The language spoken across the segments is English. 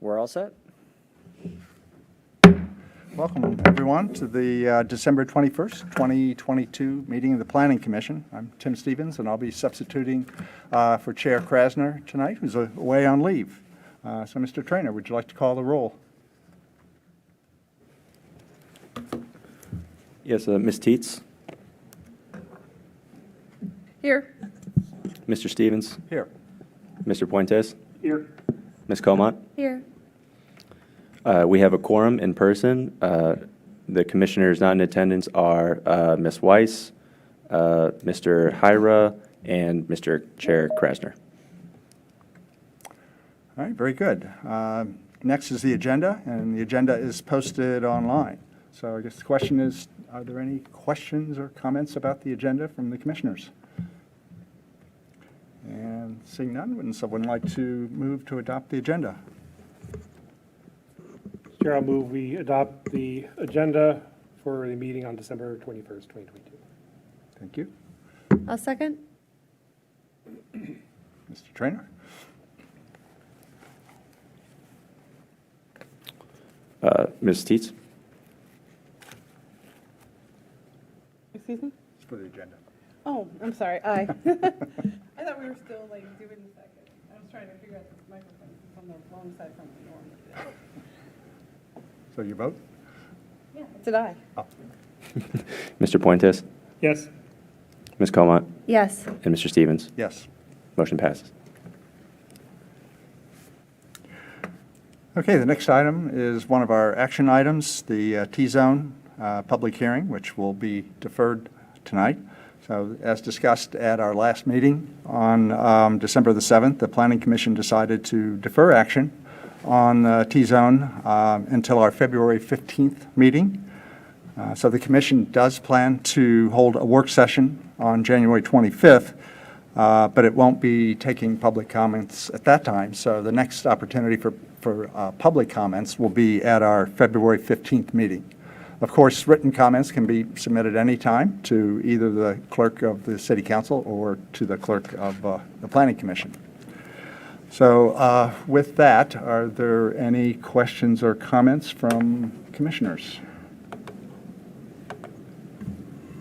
We're all set. Welcome, everyone, to the December 21st, 2022 meeting of the Planning Commission. I'm Tim Stevens, and I'll be substituting for Chair Krasner tonight, who's away on leave. So, Mr. Trainer, would you like to call the roll? Yes, Ms. Teets, Here. Mr. Stevens, Here. Mr. Puentes, Here. Ms. Comont. Here. We have a quorum in person. The commissioners not in attendance are Ms. Weiss, Mr. Hyra, and Mr. Chair Krasner. All right, very good. Next is the agenda, and the agenda is posted online. So I guess the question is, are there any questions or comments about the agenda from the commissioners? And seeing none, would someone like to move to adopt the agenda? Chair, I'll move we adopt the agenda for the meeting on December 21st, 2022. Thank you. I'll second. Mr. Trainer? Ms. Teets? Excuse me? It's for the agenda. Oh, I'm sorry, aye. I thought we were still like doing the second. I was trying to figure out the microphone it's on the wrong side from the norm. So you vote? Yeah, did I? Mr. Puentes, Yes. Ms. Comont, Yes. and Mr. Stevens. Yes. Motion passes. Okay, the next item is one of our action items, the T-zone public hearing, which will be deferred tonight. So as discussed at our last meeting on December the 7th, the Planning Commission decided to defer action on T-zone until our February 15th meeting. So the commission does plan to hold a work session on January 25th, but it won't be taking public comments at that time. So the next opportunity for public comments will be at our February 15th meeting. Of course, written comments can be submitted anytime to either the clerk of the City Council or to the clerk of the Planning Commission. So with that, are there any questions or comments from commissioners?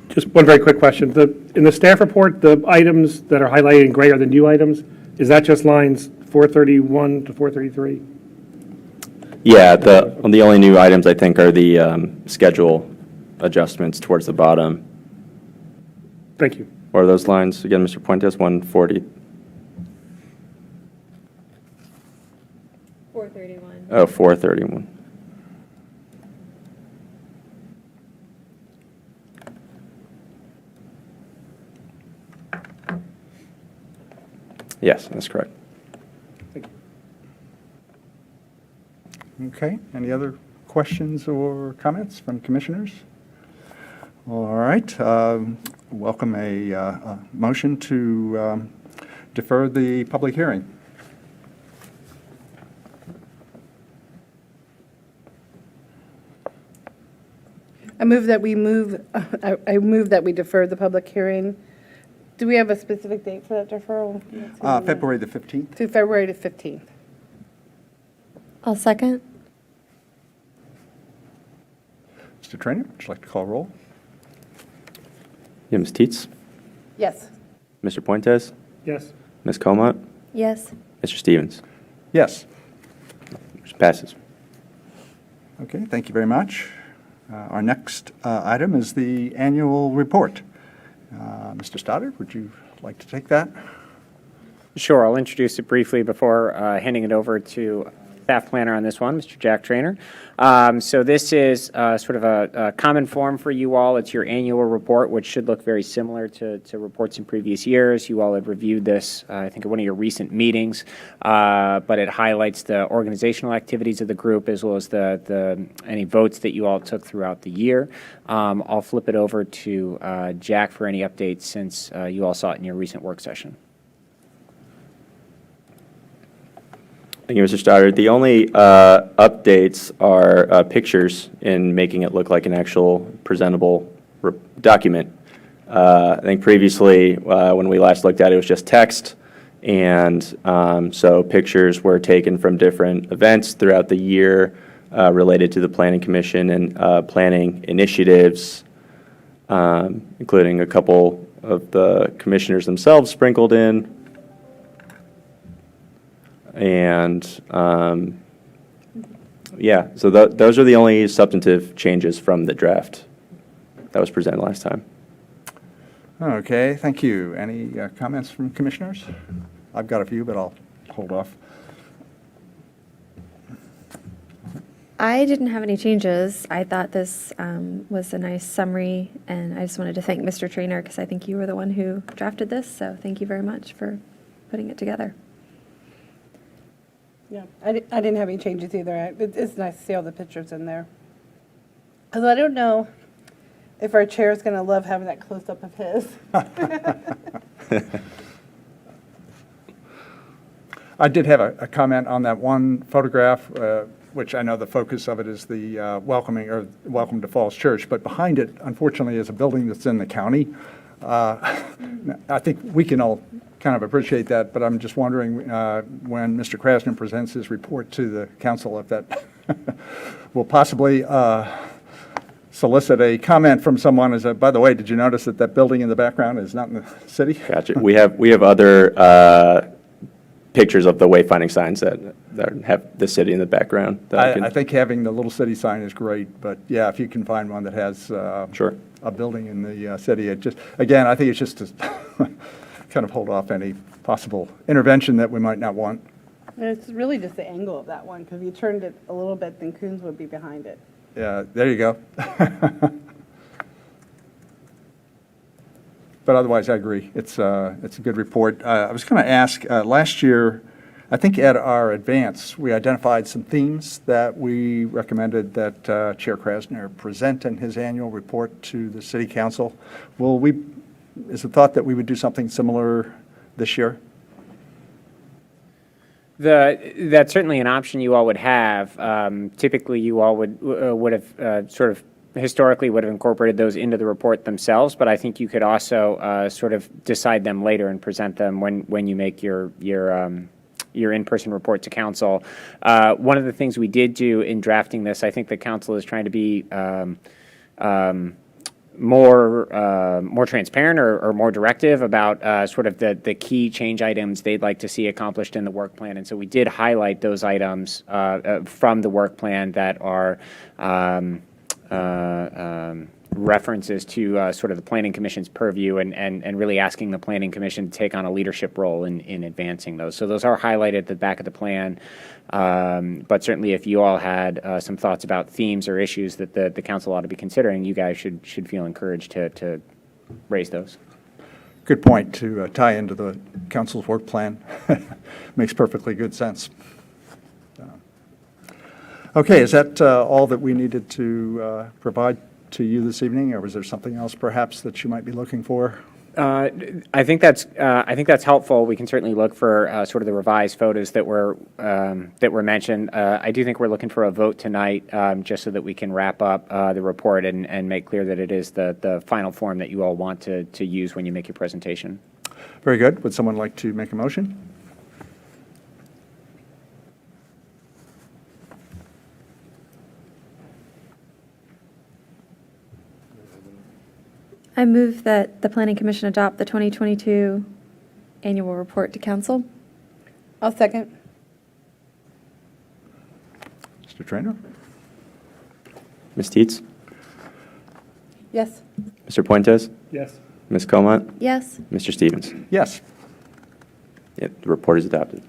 Just one very quick question. In the staff report, the items that are highlighted in gray are the new items. Is that just lines 431 to 433? Yeah, the only new items, I think, are the schedule adjustments towards the bottom. Thank you. What are those lines again, Mr. Puentes? 140? 431. Oh, 431. Yes, that's correct. Thank you. Okay, any other questions or comments from commissioners? All right, welcome a motion to defer the public hearing. I move that we I move that we defer the public hearing. Do we have a specific date for that deferral? February the 15th. To February the 15th. I'll second. Mr. Trainer, would you like to call roll? Yeah, Ms. Teets, Yes. Mr. Puentes, Yes. Ms. Comont, Yes. Mr. Stevens. Yes. Motion passes. Okay, thank you very much. Our next item is the annual report. Mr. Stoddard, would you like to take that? Sure, I'll introduce it briefly before handing it over to staff planner on this one, Mr. Jack Trainer. So this is sort of a common form for you all. It's your annual report, which should look very similar to reports in previous years. You all have reviewed this, I think, at one of your recent meetings, but it highlights the organizational activities of the group as well as any votes that you all took throughout the year. I'll flip it over to Jack for any updates since you all saw it in your recent work session. Thank you, Mr. Stoddard. The only updates are pictures in making it look like an actual presentable document. I think previously, when we last looked at it, it was just text, And so pictures were taken from different events throughout the year related to the Planning Commission and planning initiatives, including a couple of the commissioners themselves sprinkled in. And yeah, so those are the only substantive changes from the draft that was presented last time. Okay, thank you. Any comments from commissioners? I've got a few, but I'll hold off. I didn't have any changes. I thought this was a nice summary, and I just wanted to thank Mr. Trainer because I think you were the one who drafted this, so thank you very much for putting it together. Yeah, I didn't have any changes either. It's nice to see all the pictures in there. Although I don't know if our chair is going to love having that close-up of his. I did have a comment on that one photograph, which I know the focus of it is the Welcome to Falls Church, but behind it, unfortunately, is a building that's in the county. I think we can all kind of appreciate that, but I'm just wondering when Mr. Krasner presents his report to the council, if that will possibly solicit a comment from someone as by the way, did you notice that that building in the background is not in the city? Gotcha. We have other pictures of the wayfinding signs that have the city in the background. I think having the little city sign is great, but yeah, if you can find one that has Sure. a building in the city, it just, again, I think it's just to kind of hold off any possible intervention that we might not want. And it's really just the angle of that one, because if you turned it a little bit, then Coons would be behind it. Yeah, there you go. But otherwise, I agree. It's a good report. I was going to ask, last year, I think at our advance, we identified some themes that we recommended that Chair Krasner present in his annual report to the city council. Is the thought that we would do something similar this year? That's certainly an option you all would have. Typically, you all would have sort of historically would have incorporated those into the report themselves, but I think you could also sort of decide them later and present them when you make your in-person report to council. One of the things we did do in drafting this, I think the council is trying to be more transparent or more directive about sort of the key change items they'd like to see accomplished in the work plan. And so we did highlight those items from the work plan that are references to sort of the Planning Commission's purview and really asking the Planning Commission to take on a leadership role in advancing those. So those are highlighted at the back of the plan. But certainly if you all had some thoughts about themes or issues that the council ought to be considering, you guys should feel encouraged to raise those. Good point to tie into the council's work plan. Makes perfectly good sense. Okay, is that all that we needed to provide to you this evening, or was there something else perhaps that you might be looking for? I think that's helpful. We can certainly look for sort of the revised photos that were mentioned. I do think we're looking for a vote tonight, just so that we can wrap up the report and make clear that it is the final form that you all want to use when you make your presentation. Very good. Would someone like to make a motion? I move that the Planning Commission adopt the 2022 annual report to council. I'll second. Mr. Trainer? Ms. Teets? Yes. Mr. Puentes? Yes. Ms. Comont? Yes. Mr. Stevens? Yes. Yeah, the report is adopted.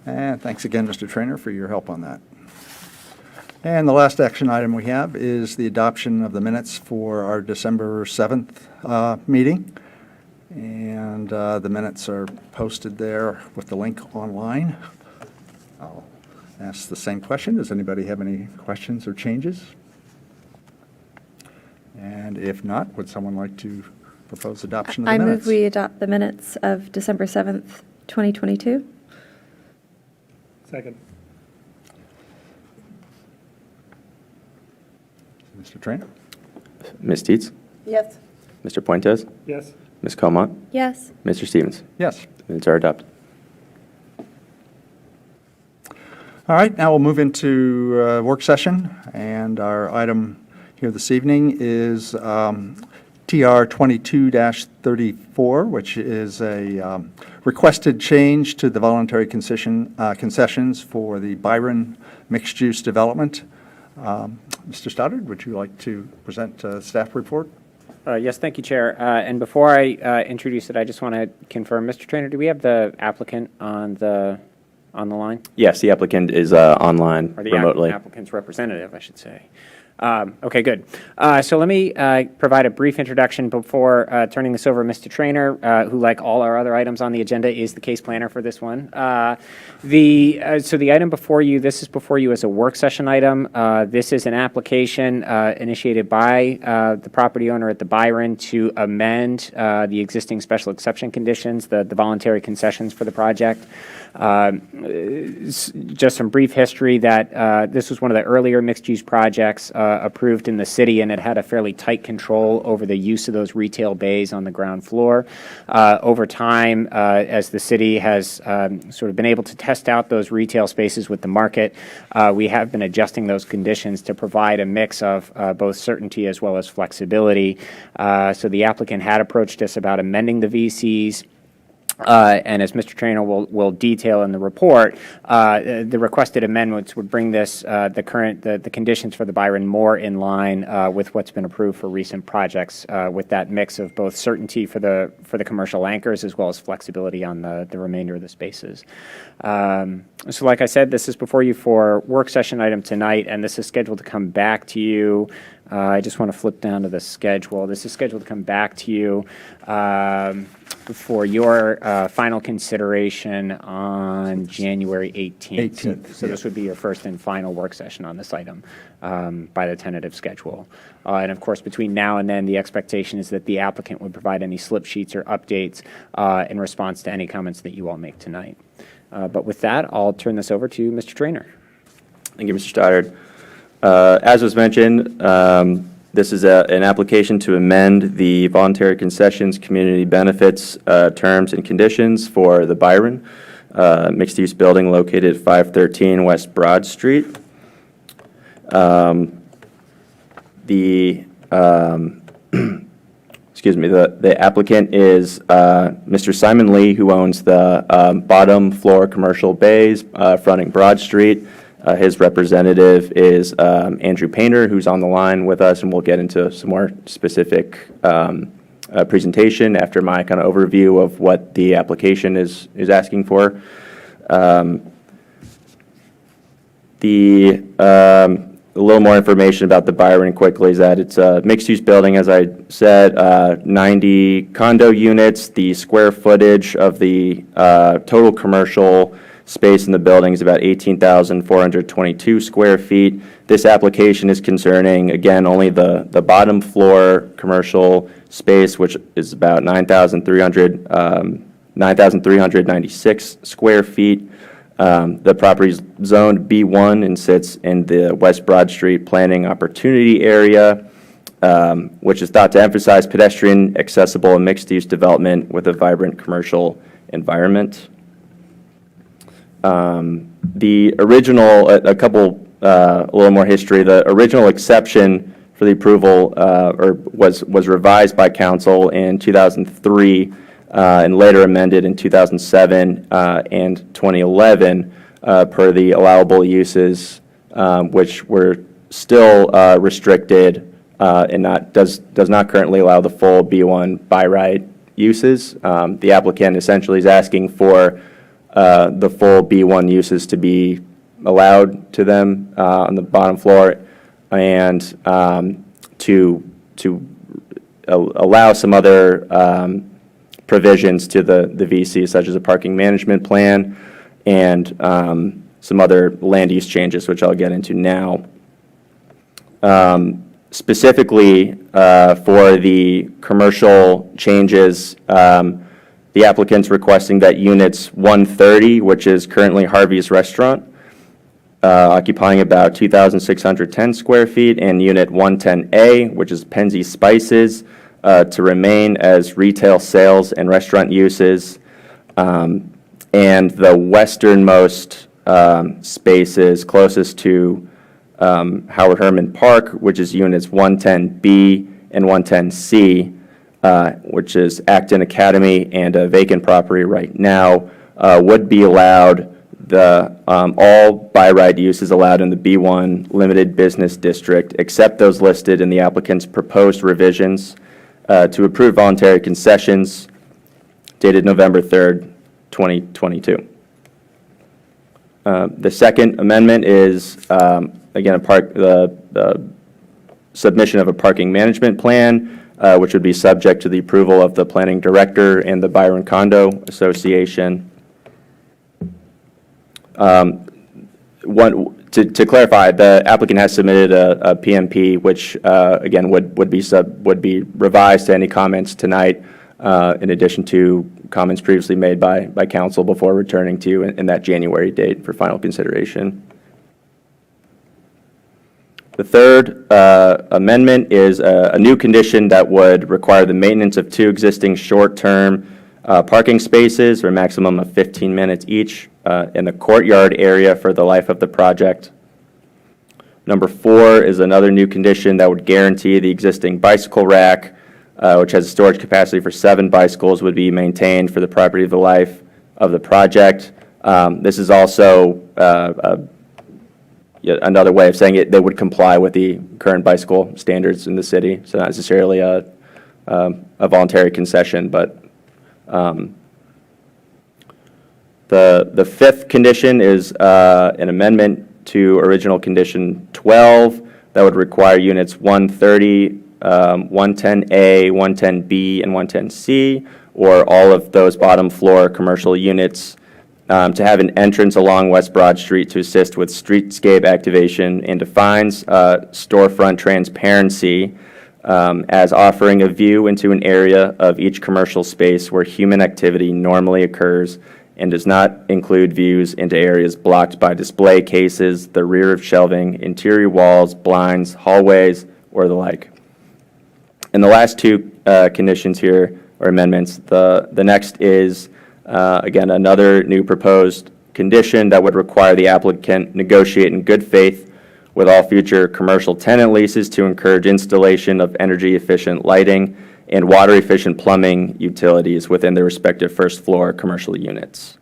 And thanks again, Mr. Trainer, for your help on that. And the last action item we have is the adoption of the minutes for our December 7th meeting. And the minutes are posted there with the link online. I'll ask the same question. Does anybody have any questions or changes? And if not, would someone like to propose adoption of the I minutes? move we adopt the minutes of December 7th, 2022. Second. Mr. Trainer? Ms. Teets? Yes. Mr. Puentes? Yes. Ms. Comont? Yes. Mr. Stevens? Yes. Minutes are adopted. All right, now we'll move into work session, and our item here this evening is TR 22-34, which is a requested change to the voluntary concessions for the Byron mixed-use development. Mr. Stoddard, would you like to present a staff report? Yes, thank you, Chair. And before I introduce it, I just want to confirm, Mr. Trainer, do we have the applicant on the line? Yes, the applicant is online Or the remotely. applicant's representative, I should say. Okay, good. So let me provide a brief introduction before turning this over to Mr. Trainer, who, like all our other items on the agenda, is the case planner for this one. So the item before you, this is before you as a work session item. This is an application initiated by the property owner at the Byron to amend the existing special exception conditions, the voluntary concessions for the project. Just some brief history that this was one of the earlier mixed-use projects approved in the city, and it had a fairly tight control over the use of those retail bays on the ground floor. Over time, as the city has sort of been able to test out those retail spaces with the market, we have been adjusting those conditions to provide a mix of both certainty as well as flexibility. So the applicant had approached us about amending the VCs. And as Mr. Trainer will detail in the report, the requested amendments would bring this, the conditions for the Byron more in line with what's been approved for recent projects, with that mix of both certainty for the commercial anchors as well as flexibility on the remainder of the spaces. So like I said, this is before you for work session item tonight, and this is scheduled to come back to you. I just want to flip down to the schedule. This is scheduled to come back to you for your final consideration on January 18th. 18th, So this would be your first and final work session on this item by the tentative schedule. And of course, between now and then, the expectation is that the applicant would provide any slip sheets or updates in response to any comments that you all make tonight. But with that, I'll turn this over to Mr. Trainer. Thank you, Mr. Stoddard. As was mentioned, this is an application to amend the voluntary concessions community benefits terms and conditions for the Byron mixed-use building located at 513 West Broad Street. Excuse me, the applicant is Mr. Simon Lee, who owns the bottom floor commercial bays fronting Broad Street. His representative is Andrew Painter, who's on the line with us, and we'll get into some more specific presentation after my kind of overview of what the application is asking for. A little more information about the Byron quickly is that it's a mixed-use building, as I said, 90 condo units. The square footage of the total commercial space in the building is about 18,422 square feet. This application is concerning, again, only the bottom floor commercial space, which is about 9,396 square feet. The property is zoned B1 and sits in the West Broad Street Planning Opportunity Area, which is thought to emphasize pedestrian, accessible, and mixed-use development with a vibrant commercial environment. The original, a little more history. The original exception for the approval was revised by council in 2003 and later amended in 2007 and 2011 per the allowable uses, which were still restricted and does not currently allow the full B1 by right uses. The applicant essentially is asking for the full B1 uses to be allowed to them on the bottom floor, and to allow some other provisions to the VC, such as a parking management plan and some other land use changes, which I'll get into now. Specifically for the commercial changes, the applicant's requesting that units 130, which is currently Harvey's Restaurant, occupying about 2,610 square feet, and unit 110A, which is Penzi Spices, to remain as retail sales and restaurant uses. And the westernmost spaces closest to Howard Herman Park, which is units 110B and 110C, which is Acton Academy and a vacant property right now, would be allowed. All by right use is allowed in the B1 Limited Business District, except those listed in the applicant's proposed revisions to approve voluntary concessions dated November 3rd, 2022. The second amendment is, again, the submission of a parking management plan, which would be subject to the approval of the planning director and the Byron Condo Association. To clarify, the applicant has submitted a PMP, which again would be revised to any comments tonight, in addition to comments previously made by council before returning to you in that January date for final consideration. The third amendment is a new condition that would require the maintenance of 2 existing short-term parking spaces for a maximum of 15 minutes each in the courtyard area for the life of the project. Number 4 is another new condition that would guarantee the existing bicycle rack, which has a storage capacity for 7 bicycles, would be maintained for the property of the life of the project. This is also yet another way of saying it, they would comply with the current bicycle standards in the city, so not necessarily a voluntary concession, but the fifth condition is an amendment to original condition 12 that would require units 130, 110A, 110B, and 110C, or all of those bottom floor commercial units, to have an entrance along West Broad Street to assist with streetscape activation, and defines storefront transparency as offering a view into an area of each commercial space where human activity normally occurs, and does not include views into areas blocked by display cases, the rear of shelving, interior walls, blinds, hallways, or the like. And the last 2 conditions here, or amendments, the next is, again, another new proposed condition that would require the applicant negotiate in good faith with all future commercial tenant leases to encourage installation of energy-efficient lighting and water-efficient plumbing utilities within their respective first-floor commercial units.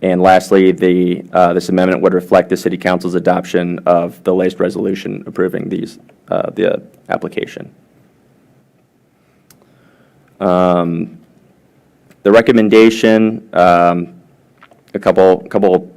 And lastly, this amendment would reflect the City Council's adoption of the latest resolution approving the application. The recommendation, a couple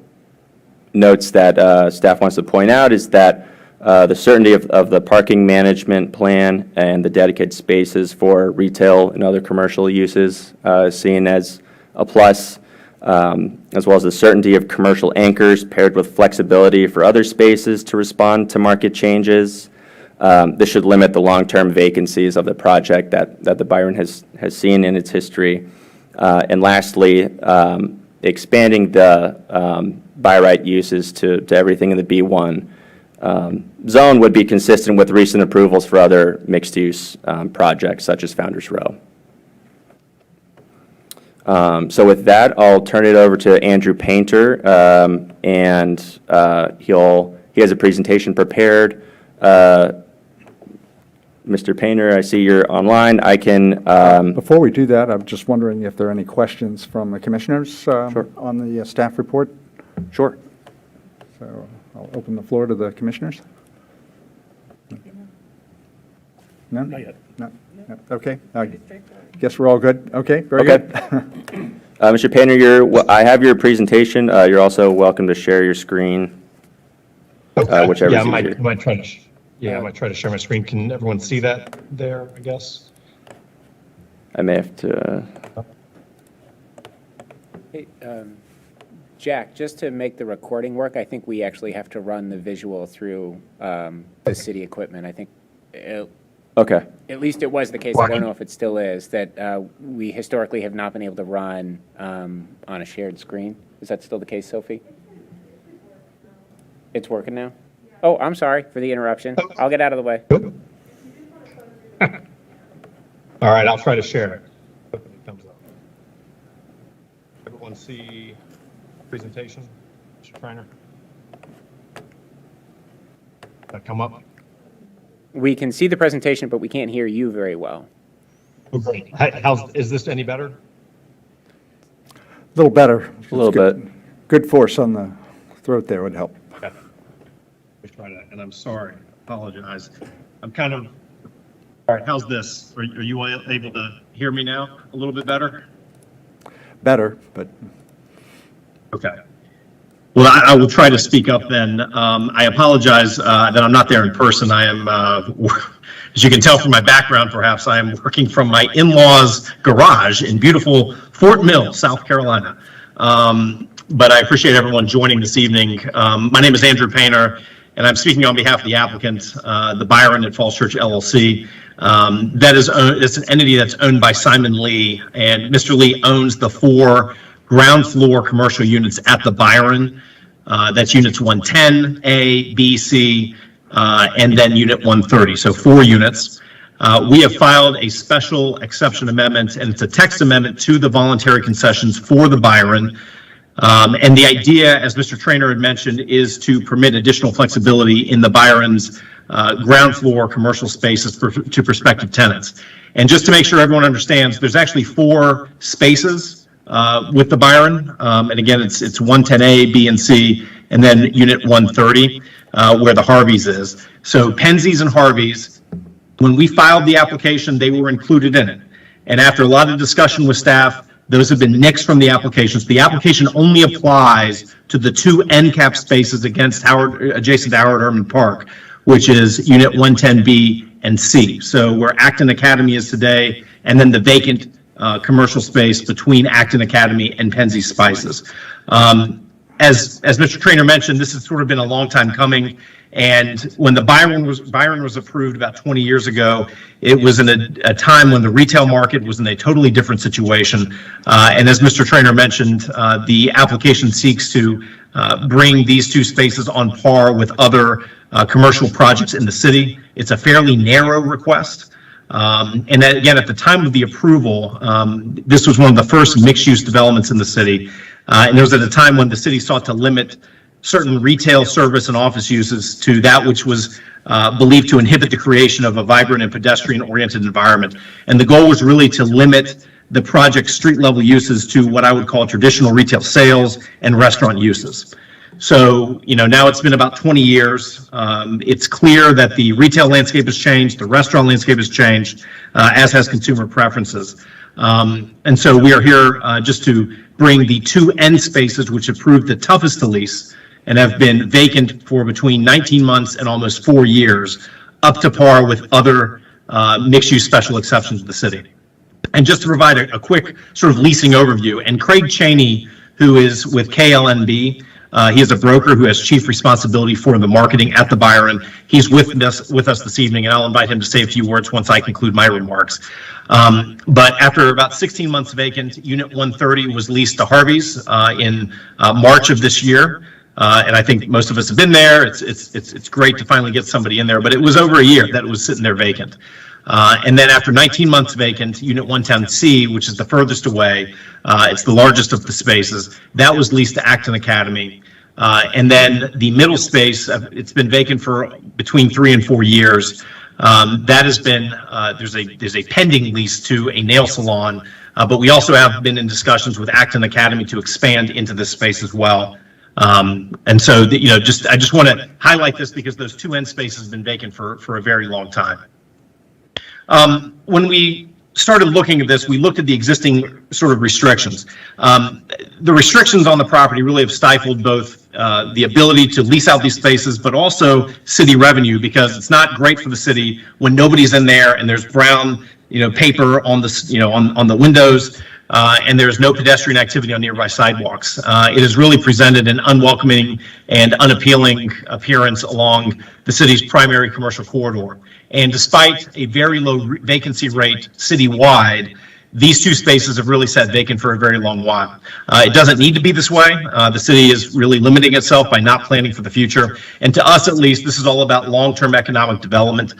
notes that staff wants to point out is that the certainty of the parking management plan and the dedicated spaces for retail and other commercial uses is seen as a plus, as well as the certainty of commercial anchors paired with flexibility for other spaces to respond to market changes. This should limit the long-term vacancies of the project that the Byron has seen in its history. And lastly, expanding the by right uses to everything in the B1 zone would be consistent with recent approvals for other mixed-use projects such as Founders Row. So with that, I'll turn it over to Andrew Painter, and he has a presentation prepared. Mr. Painter, I see you're online. I can. Before we do that, I'm just wondering if there are any questions from the commissioners Sure. on the staff report. Sure. So I'll open the floor to the commissioners. No? Not yet. No? No. Okay. I guess we're all good. Okay, very Okay. good. Mr. Painter, I have your presentation. You're also welcome to share your screen, whichever Yeah, is I easier. might try to, I might try to share my screen. Can everyone see that there, I guess? I may have to. Hey, Jack, just to make the recording work, I think we actually have to run the visual through the city equipment. I think, Okay. at least it was the case, I don't know if it still is, that we historically have not been able to run on a shared screen. Is that still the case, Sophie? It's working now? Oh, I'm sorry for the interruption. I'll get out of the way. All right, I'll try to share it. Hopefully it comes up. Everyone see presentation? Mr. Trainer? That come up? We can see the presentation, but we can't hear you very well. Oh, great. Is this any better? A little better. A little bit. Good force on the throat there would help. Okay. We try that, and I'm sorry, apologize. I'm kind of, all right, how's this? Are you able to hear me now a little bit better? Better, but Okay. Well, I will try to speak up then. I apologize that I'm not there in person. I am, as you can tell from my background, perhaps, I am working from my in-laws' garage in beautiful Fort Mill, South Carolina. But I appreciate everyone joining this evening. My name is Andrew Painter, and I'm speaking on behalf of the applicant, the Byron at Falls Church LLC. It's an entity that's owned by Simon Lee, and Mr. Lee owns the 4 ground floor commercial units at the Byron. That's units 110, A, B, C, and then unit 130, so 4 units. We have filed a special exception amendment, and it's a text amendment to the voluntary concessions for the Byron. And the idea, as Mr. Trainer had mentioned, is to permit additional flexibility in the Byron's ground floor commercial spaces to prospective tenants. And just to make sure everyone understands, there's actually 4 spaces with the Byron. And again, it's 110A, B, and C, and then unit 130, where the Harvey's is. So Penzies and Harvey's, when we filed the application, they were included in it. And after a lot of discussion with staff, those have been nixed from the applications. The application only applies to the 2 end cap spaces adjacent to Howard Urban Park, which is unit 110B and C. So where Acton Academy is today, and then the vacant commercial space between Acton Academy and Penzies Spices. As Mr. Trainer mentioned, this has sort of been a long time coming. And when the Byron was approved about 20 years ago, it was in a time when the retail market was in a totally different situation. And as Mr. Trainer mentioned, the application seeks to bring these 2 spaces on par with other commercial projects in the city. It's a fairly narrow request. And then, again, at the time of the approval, this was one of the first mixed-use developments in the city. And it was at a time when the city sought to limit certain retail, service, and office uses to that which was believed to inhibit the creation of a vibrant and pedestrian-oriented environment. And the goal was really to limit the project's street-level uses to what I would call traditional retail sales and restaurant uses. So, now it's been about 20 years. It's clear that the retail landscape has changed, the restaurant landscape has changed, as has consumer preferences. And so we are here just to bring the 2 end spaces, which have proved the toughest to lease and have been vacant for between 19 months and almost 4 years, up to par with other mixed-use special exceptions of the city. And just to provide a quick sort of leasing overview, and Craig Cheney, who is with KLNB, he is a broker who has chief responsibility for the marketing at the Byron. He's with us this evening, and I'll invite him to say a few words once I conclude my remarks. But after about 16 months vacant, Unit 130 was leased to Harvey's in March of this year. And I think most of us have been there. It's great to finally get somebody in there, but it was over a year that it was sitting there vacant. And then after 19 months vacant, Unit 110C, which is the furthest away, it's the largest of the spaces, that was leased to Acton Academy. And then the middle space, it's been vacant for between 3 and 4 years. That has been, there's a pending lease to a nail salon, but we also have been in discussions with Acton Academy to expand into this space as well. And so, I just want to highlight this because those 2 end spaces have been vacant for a very long time. When we started looking at this, we looked at the existing sort of restrictions. The restrictions on the property really have stifled both the ability to lease out these spaces, but also city revenue, because it's not great for the city when nobody's in there and there's brown, paper on the, on the windows, and there's no pedestrian activity on nearby sidewalks. It has really presented an unwelcoming and unappealing appearance along the city's primary commercial corridor. And despite a very low vacancy rate citywide, these 2 spaces have really sat vacant for a very long while. It doesn't need to be this way. The city is really limiting itself by not planning for the future. And to us, at least, this is all about long-term economic development.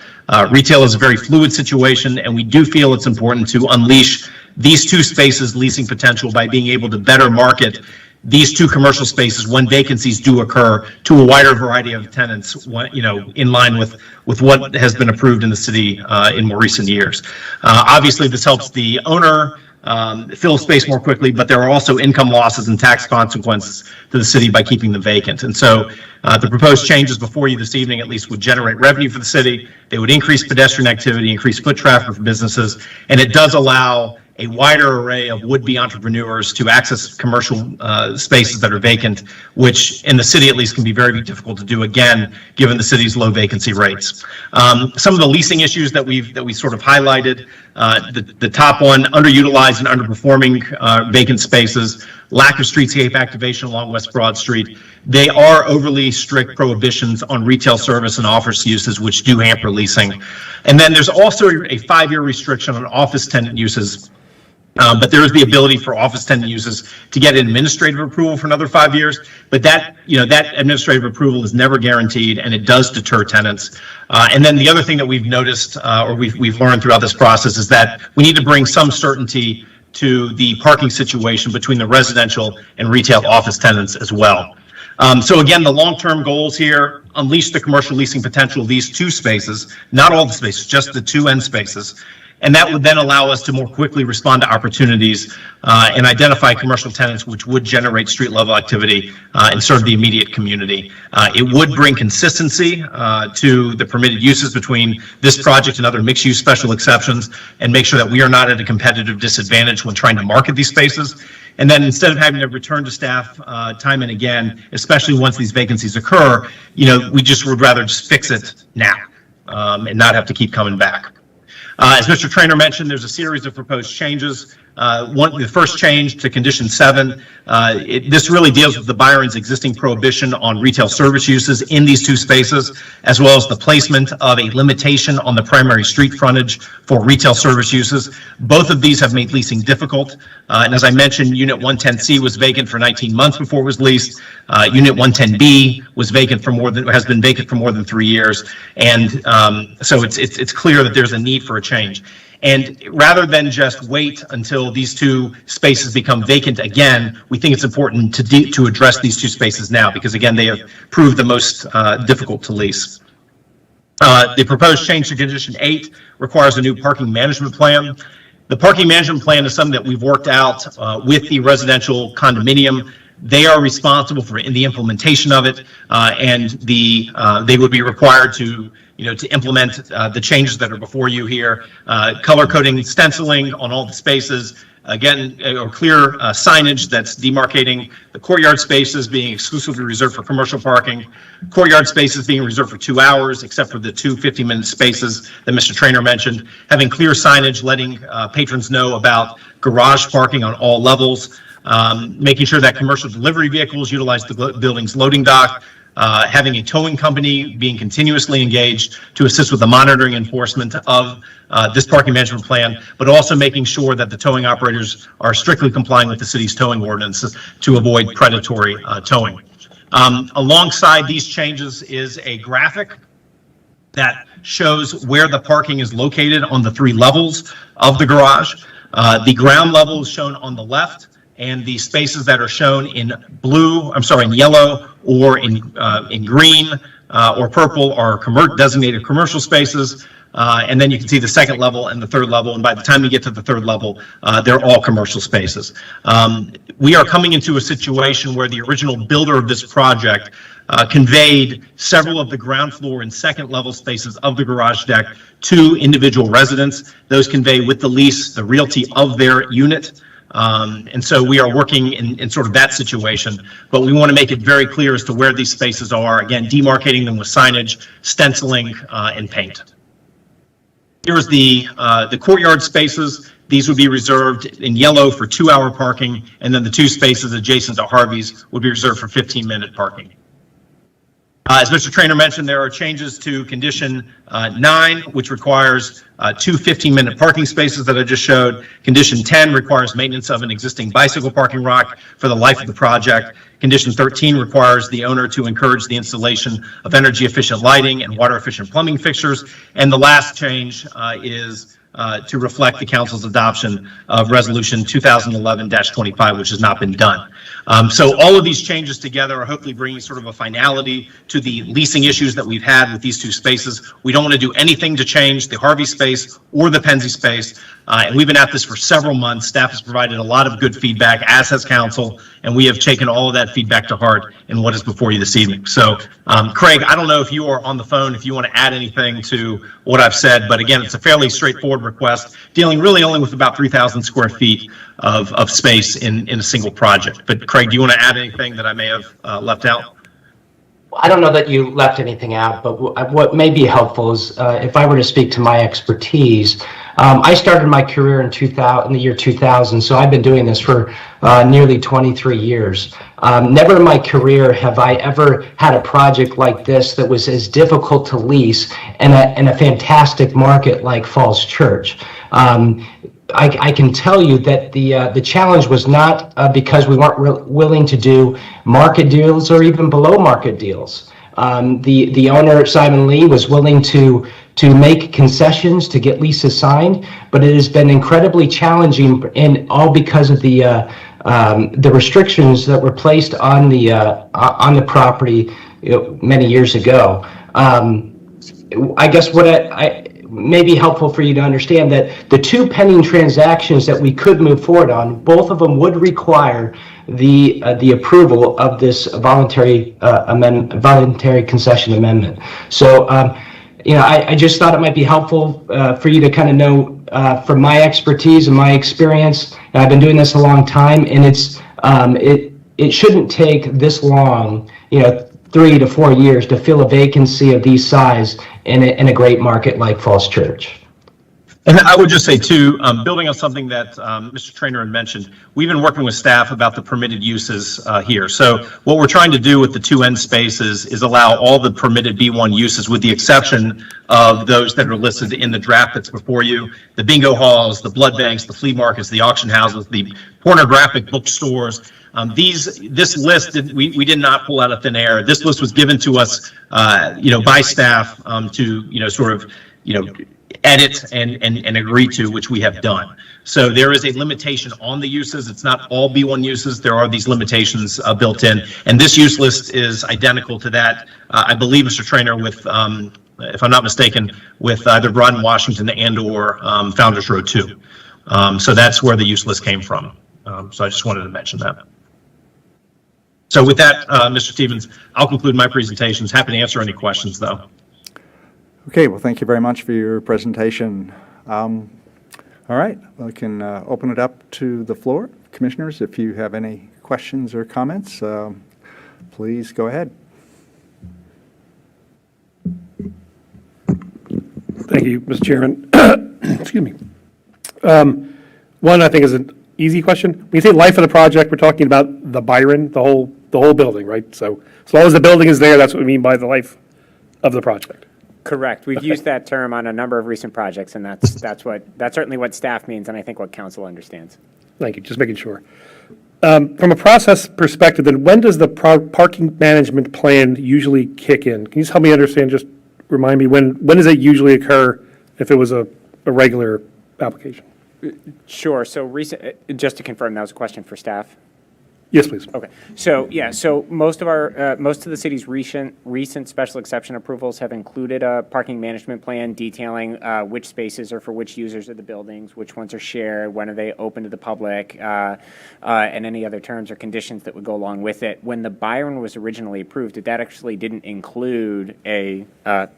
Retail is a very fluid situation, and we do feel it's important to unleash these 2 spaces' leasing potential by being able to better market these two commercial spaces, when vacancies do occur, to a wider variety of tenants, in line with what has been approved in the city in more recent years. Obviously, this helps the owner fill space more quickly, but there are also income losses and tax consequences to the city by keeping them vacant. And so the proposed changes before you this evening at least would generate revenue for the city. They would increase pedestrian activity, increase foot traffic for businesses, and it does allow a wider array of would-be entrepreneurs to access commercial spaces that are vacant, which in the city at least can be very difficult to do, again, given the city's low vacancy rates. Some of the leasing issues that we sort of highlighted, the top one, underutilized and underperforming vacant spaces, lack of streetscape activation along West Broad Street. They are overly strict prohibitions on retail service and office uses, which do hamper leasing. And then there's also a 5-year restriction on office tenant uses. But there is the ability for office tenant uses to get administrative approval for another 5 years. But that administrative approval is never guaranteed, and it does deter tenants. And then the other thing that we've noticed, or we've learned throughout this process, is that we need to bring some certainty to the parking situation between the residential and retail office tenants as well. So again, the long-term goals here: unleash the commercial leasing potential of these two spaces, not all the spaces, just the two end spaces. And that would then allow us to more quickly respond to opportunities and identify commercial tenants which would generate street level activity and serve the immediate community. It would bring consistency to the permitted uses between this project and other mixed use special exceptions, and make sure that we are not at a competitive disadvantage when trying to market these spaces. And then instead of having to return to staff time and again, especially once these vacancies occur, we just would rather just fix it now and not have to keep coming back. As Mr. Trainer mentioned, there's a series of proposed changes. The first change to condition 7, this really deals with the Byron's existing prohibition on retail service uses in these two spaces, as well as the placement of a limitation on the primary street frontage for retail service uses. Both of these have made leasing difficult. And as I mentioned, Unit 110C was vacant for 19 months before it was leased. Unit 110B has been vacant for more than 3 years. And so it's clear that there's a need for a change. And rather than just wait until these two spaces become vacant again, we think it's important to address these two spaces now, because again, they have proved the most difficult to lease. The proposed change to condition 8 requires a new parking management plan. The parking management plan is something that we've worked out with the residential condominium. They are responsible for the implementation of it, and they would be required to implement the changes that are before you here. Color coding, stenciling on all the spaces. Again, or clear signage that's demarcating the courtyard spaces being exclusively reserved for commercial parking, courtyard spaces being reserved for 2 hours, except for the 2 50-minute spaces that Mr. Trainer mentioned. Having clear signage letting patrons know about garage parking on all levels. Making sure that commercial delivery vehicles utilize the building's loading dock, having a towing company being continuously engaged to assist with the monitoring enforcement of this parking management plan, but also making sure that the towing operators are strictly complying with the city's towing ordinances to avoid predatory towing. Alongside these changes is a graphic that shows where the parking is located on the 3 levels of the garage. The ground level is shown on the left, and the spaces that are shown in yellow or in green or purple are designated commercial spaces. And then you can see the second level and the third level. And by the time you get to the third level, they're all commercial spaces. We are coming into a situation where the original builder of this project conveyed several of the ground floor and second level spaces of the garage deck to individual residents. Those convey with the lease the realty of their unit. And so we are working in sort of that situation, but we want to make it very clear as to where these spaces are, again, demarcating them with signage, stenciling, and paint. Here's the courtyard spaces. These would be reserved in yellow for 2-hour parking, and then the 2 spaces adjacent to Harvey's would be reserved for 15-minute parking. As Mr. Trainer mentioned, there are changes to condition 9, which requires 2 15-minute parking spaces that I just showed. Condition 10 requires maintenance of an existing bicycle parking rack for the life of the project. Condition 13 requires the owner to encourage the installation of energy efficient lighting and water efficient plumbing fixtures. And the last change is to reflect the council's adoption of Resolution 2011-25, which has not been done. So all of these changes together are hopefully bringing sort of a finality to the leasing issues that we've had with these two spaces. We don't want to do anything to change the Harvey space or the Penzie space. And we've been at this for several months. Staff has provided a lot of good feedback, as has council, and we have taken all of that feedback to heart in what is before you this evening. So, Craig, I don't know if you are on the phone, if you want to add anything to what I've said, but again, it's a fairly straightforward request, dealing really only with about 3,000 square feet of space in a single project. But Craig, do you want to add anything that I may have left out? I don't know that you left anything out, but what may be helpful is if I were to speak to my expertise. I started my career in the year 2000, so I've been doing this for nearly 23 years. Never in my career have I ever had a project like this that was as difficult to lease in a fantastic market like Falls Church. I can tell you that the challenge was not because we weren't willing to do market deals or even below market deals. The owner, Simon Lee, was willing to make concessions to get leases signed, but it has been incredibly challenging, and all because of the restrictions that were placed on the property many years ago. I guess what I may be helpful for you to understand that the two pending transactions that we could move forward on, both of them would require the approval of this voluntary concession amendment. So, I just thought it might be helpful for you to kind of know from my expertise and my experience. And I've been doing this a long time, and it shouldn't take this long, 3 to 4 years to fill a vacancy of these size in a great market like Falls Church. And I would just say, too, building on something that Mr. Trainer had mentioned, we've been working with staff about the permitted uses here. So what we're trying to do with the two end spaces is allow all the permitted B1 uses, with the exception of those that are listed in the draft that's before you: the bingo halls, the blood banks, the flea markets, the auction houses, the pornographic bookstores. This list, we did not pull out of thin air. This list was given to us, by staff to, sort of, edit and agree to, which we have done. So there is a limitation on the uses. It's not all B1 uses. There are these limitations built in, and this use list is identical to that. I believe, Mr. Trainer, with, if I'm not mistaken, with either Broad Washington and/or Founders Road 2. So that's where the use list came from. So I just wanted to mention that. So with that, Mr. Stevens, I'll conclude my presentations. Happy to answer any questions, though. Okay, well, thank you very much for your presentation. All right, we can open it up to the floor. Commissioners, if you have any questions or comments, please go ahead. Thank you, Mr. Chairman. Excuse me. One, I think, is an easy question. When you say life of the project, we're talking about the Byron, the whole building, right? So as long as the building is there, that's what we mean by the life of the project. Correct. We've used that term on a number of recent projects, and that's certainly what staff means, and I think what council understands. Thank you, just making sure. From a process perspective, then when does the parking management plan usually kick in? Can you just help me understand, just remind me, when does it usually occur if it was a regular application? Sure. So just to confirm, that was a question for staff? Yes, please. Okay. So, yeah, so most of the city's recent special exception approvals have included a parking management plan detailing which spaces are for which users of the buildings, which ones are shared, when are they open to the public, and any other terms or conditions that would go along with it. When the Byron was originally approved, that actually didn't include sorry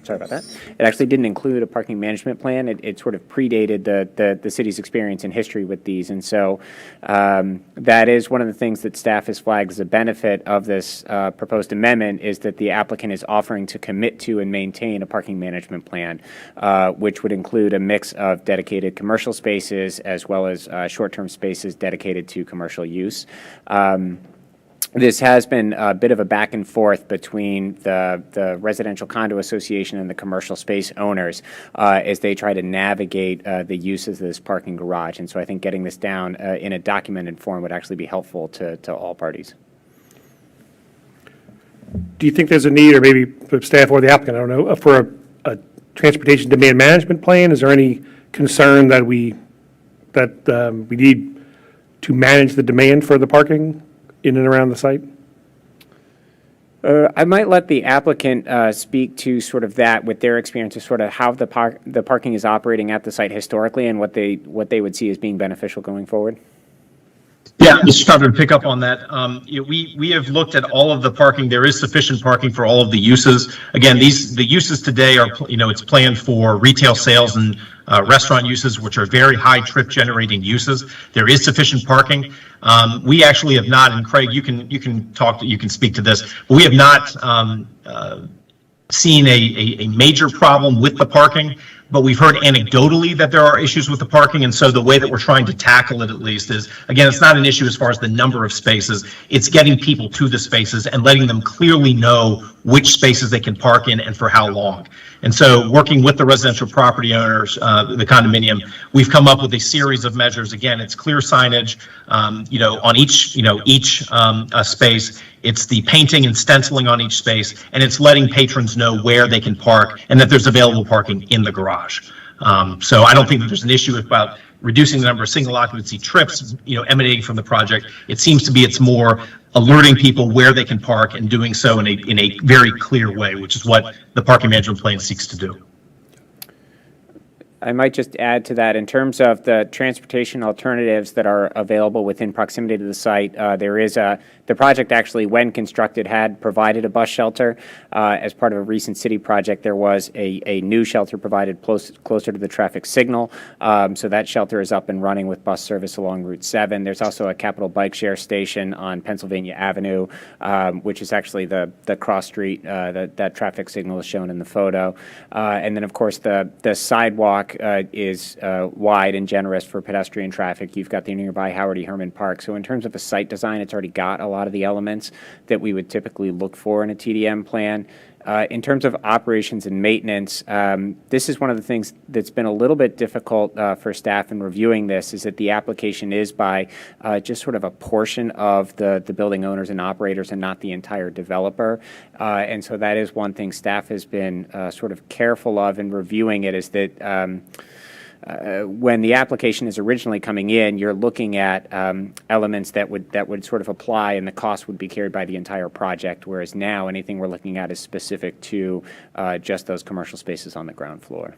about that. It actually didn't include a parking management plan. It sort of predated the city's experience and history with these. And so that is one of the things that staff has flagged as a benefit of this proposed amendment, is that the applicant is offering to commit to and maintain a parking management plan, which would include a mix of dedicated commercial spaces as well as short-term spaces dedicated to commercial use. This has been a bit of a back and forth between the Residential Condo Association and the commercial space owners as they try to navigate the uses of this parking garage. And so I think getting this down in a documented form would actually be helpful to all parties. Do you think there's a need, or maybe for staff or the applicant, I don't know, for a transportation demand management plan? Is there any concern that we need to manage the demand for the parking in and around the site? I might let the applicant speak to sort of that with their experience of sort of how the parking is operating at the site historically and what they would see as being beneficial going forward. Yeah, Mr. Strouder, to pick up on that, we have looked at all of the parking. There is sufficient parking for all of the uses. Again, the uses today are, it's planned for retail sales and restaurant uses, which are very high trip generating uses. There is sufficient parking. We actually have not, and Craig, you can speak to this, but we have not seen a major problem with the parking. But we've heard anecdotally that there are issues with the parking, and so the way that we're trying to tackle it at least is, again, it's not an issue as far as the number of spaces, it's getting people to the spaces and letting them clearly know which spaces they can park in and for how long. And so working with the residential property owners, the condominium, we've come up with a series of measures. Again, it's clear signage, on each space. It's the painting and stenciling on each space, and it's letting patrons know where they can park and that there's available parking in the garage. So I don't think that there's an issue about reducing the number of single occupancy trips, emanating from the project. It seems to be it's more alerting people where they can park and doing so in a very clear way, which is what the parking management plan seeks to do. I might just add to that, in terms of the transportation alternatives that are available within proximity to the site, the project actually, when constructed, had provided a bus shelter. As part of a recent city project, there was a new shelter provided closer to the traffic signal. So that shelter is up and running with bus service along Route 7. There's also a Capital Bike Share station on Pennsylvania Avenue, which is actually the cross street. That traffic signal is shown in the photo. And then, of course, the sidewalk is wide and generous for pedestrian traffic. You've got the nearby Howard E. Herman Park. So in terms of a site design, it's already got a lot of the elements that we would typically look for in a TDM plan. In terms of operations and maintenance, this is one of the things that's been a little bit difficult for staff in reviewing this, is that the application is by just sort of a portion of the building owners and operators and not the entire developer. And so that is one thing staff has been sort of careful of in reviewing it, is that when the application is originally coming in, you're looking at elements that would sort of apply, and the cost would be carried by the entire project, whereas now anything we're looking at is specific to just those commercial spaces on the ground floor.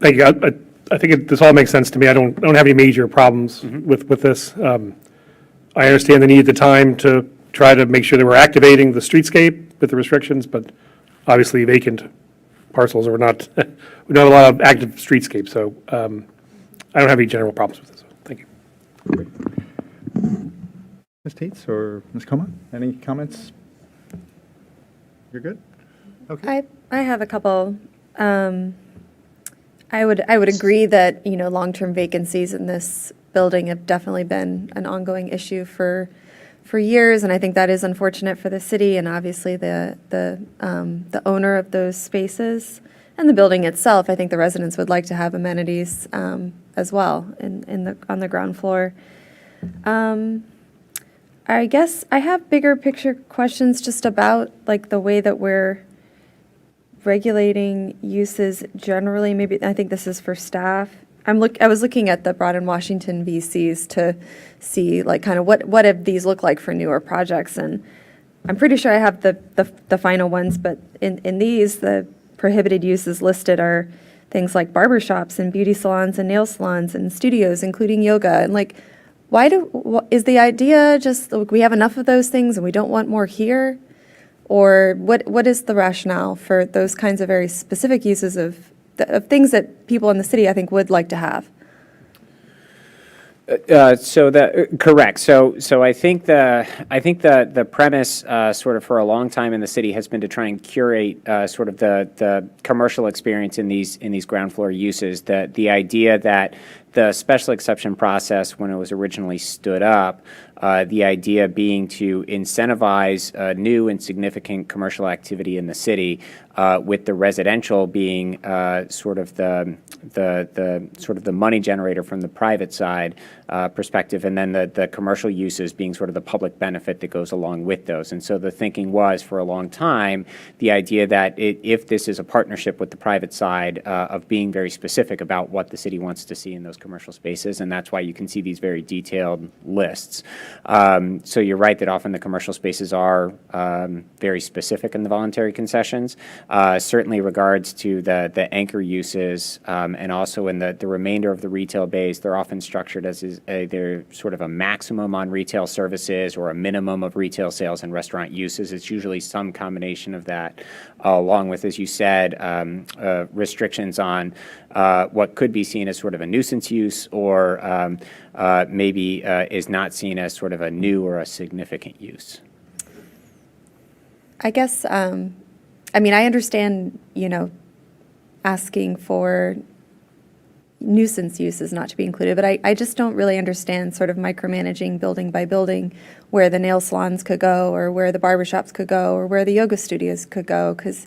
Thank you. I think this all makes sense to me. I don't have any major problems with this. I understand the need at the time to try to make sure that we're activating the streetscape with the restrictions, but obviously vacant parcels are not, we don't have a lot of active streetscape, so I don't have any general problems with this. Thank you. Ms. Teets or Ms. Coma, any comments? You're good? Okay. I have a couple. I would agree that, long-term vacancies in this building have definitely been an ongoing issue for years, and I think that is unfortunate for the city and obviously the owner of those spaces and the building itself. I think the residents would like to have amenities as well on the ground floor. I guess I have bigger picture questions just about like the way that we're regulating uses generally. Maybe I think this is for staff. I was looking at the Broad and Washington VCs to see like kind of what have these look like for newer projects, and I'm pretty sure I have the final ones, but in these, the prohibited uses listed are things like barbershops and beauty salons and nail salons and studios, including yoga. And like, is the idea just we have enough of those things and we don't want more here? Or what is the rationale for those kinds of very specific uses of things that people in the city, I think, would like to have? Correct. So I think the premise sort of for a long time in the city has been to try and curate sort of the commercial experience in these ground floor uses. The idea that the special exception process, when it was originally stood up, the idea being to incentivize new and significant commercial activity in the city, with the residential being sort of the money generator from the private side perspective, and then the commercial uses being sort of the public benefit that goes along with those. And so the thinking was for a long time, the idea that if this is a partnership with the private side, of being very specific about what the city wants to see in those commercial spaces, and that's why you can see these very detailed lists. So you're right that often the commercial spaces are very specific in the voluntary concessions. Certainly regards to the anchor uses, and also in the remainder of the retail base, they're often structured as either sort of a maximum on retail services or a minimum of retail sales and restaurant uses. It's usually some combination of that, along with, as you said, restrictions on what could be seen as sort of a nuisance use, or maybe is not seen as sort of a new or a significant use. I guess, I mean, I understand, asking for nuisance uses not to be included, but I just don't really understand sort of micromanaging building by building where the nail salons could go, or where the barbershops could go, or where the yoga studios could go, because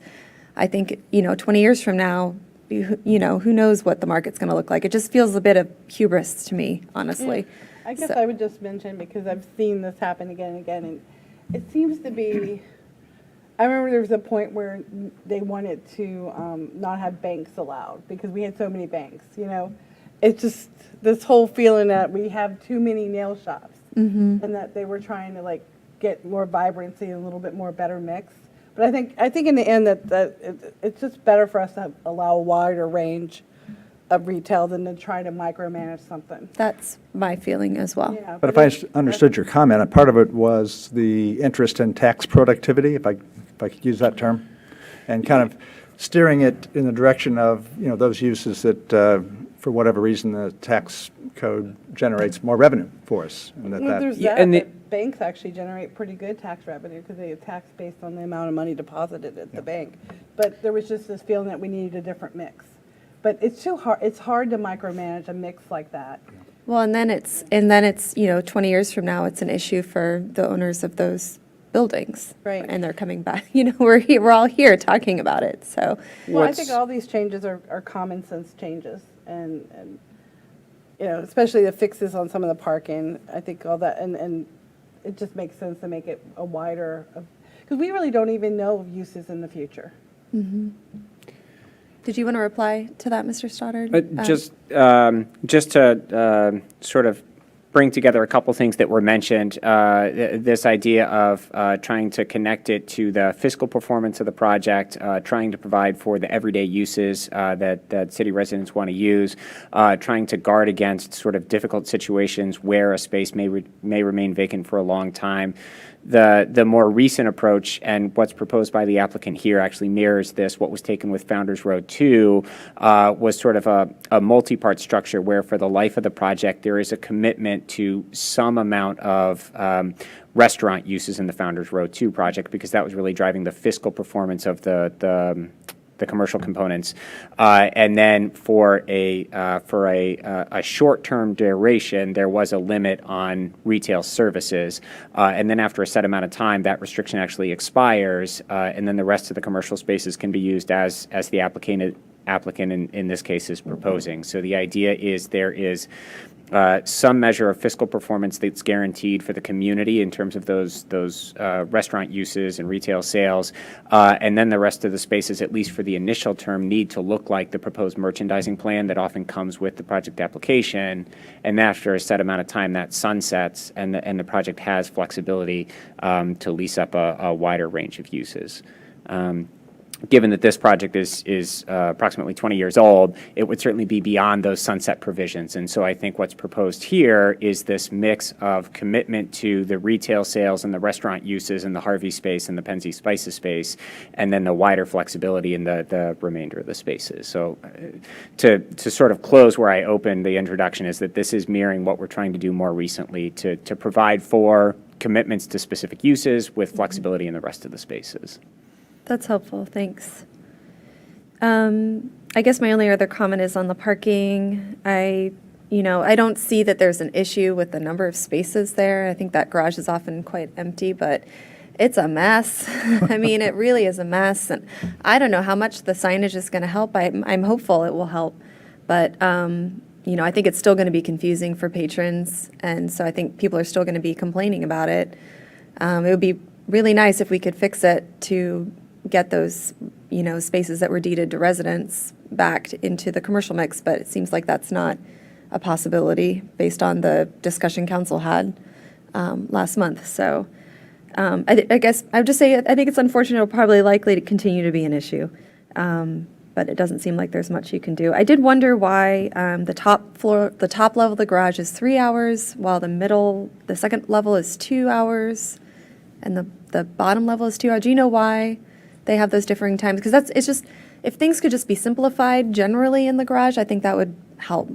I think, 20 years from now, who knows what the market's going to look like. It just feels a bit of hubris to me, honestly. I guess So- I would just mention, because I've seen this happen again and again, and it seems to be, I remember there was a point where they wanted to not have banks allowed, because we had so many banks, It's just this whole feeling that we have too many nail shops, and that they were trying to get more vibrancy and a little bit more better mix. But I think in the end that it's just better for us to allow a wider range of retail than to try to micromanage something. That's my feeling as well. Yeah, But if I understood your comment, a part of it was the interest in tax productivity, if I could use that term, and kind of steering it in the direction of, those uses that, for whatever reason, the tax code generates more revenue for us. And Well, there's Yeah, that, and the- but banks actually generate pretty good tax revenue because they have tax based on the amount of money deposited at the bank. But there was just this feeling that we needed a different mix. But it's hard to micromanage a mix like that. Well, and then it's 20 years from now, it's an issue for the owners of those buildings. Right. And they're coming back, we're all here talking about it, so. Well, I think all these changes are common sense changes, and especially the fixes on some of the parking. I think all that, and it just makes sense to make it a wider, because we really don't even know of uses in the future. Did you want to reply to that, Mr. Stoddard? Just to sort of bring together a couple things that were mentioned, this idea of trying to connect it to the fiscal performance of the project, trying to provide for the everyday uses that city residents want to use, trying to guard against sort of difficult situations where a space may remain vacant for a long time. The more recent approach and what's proposed by the applicant here actually mirrors this. What was taken with Founders Row 2 was sort of a multi-part structure where for the life of the project there is a commitment to some amount of restaurant uses in the Founders Row 2 project, because that was really driving the fiscal performance of the commercial components, and then for a short-term duration, there was a limit on retail services, and then after a set amount of time, that restriction actually expires, and then the rest of the commercial spaces can be used as the applicant in this case is proposing. So the idea is there is some measure of fiscal performance that's guaranteed for the community in terms of those restaurant uses and retail sales, and then the rest of the spaces, at least for the initial term, need to look like the proposed merchandising plan that often comes with the project application. And after a set amount of time, that sunsets, and the project has flexibility to lease up a wider range of uses. Given that this project is approximately 20 years old, it would certainly be beyond those sunset provisions. And so I think what's proposed here is this mix of commitment to the retail sales and the restaurant uses and the Harvey space and the Penzi Spices space, and then the wider flexibility in the remainder of the spaces. So to sort of close where I opened the introduction is that this is mirroring what we're trying to do more recently to provide for commitments to specific uses with flexibility in the rest of the spaces. That's helpful, thanks. I guess my only other comment is on the parking. I I don't see that there's an issue with the number of spaces there. I think that garage is often quite empty, but it's a mess. I mean, it really is a mess. And I don't know how much the signage is going to help. I'm hopeful it will help. But, I think it's still going to be confusing for patrons. And so I think people are still going to be complaining about it. It would be really nice if we could fix it to get those, spaces that were deeded to residents back into the commercial mix. But it seems like that's not a possibility based on the discussion council had last month. So I guess I would just say I think it's unfortunate. It'll probably likely to continue to be an issue, but it doesn't seem like there's much you can do. I did wonder why the top level of the garage is 3 hours, while the second level is 2 hours, and the bottom level is 2 hours. Do you know why they have those differing times? Because it's just, if things could just be simplified generally in the garage, I think that would help.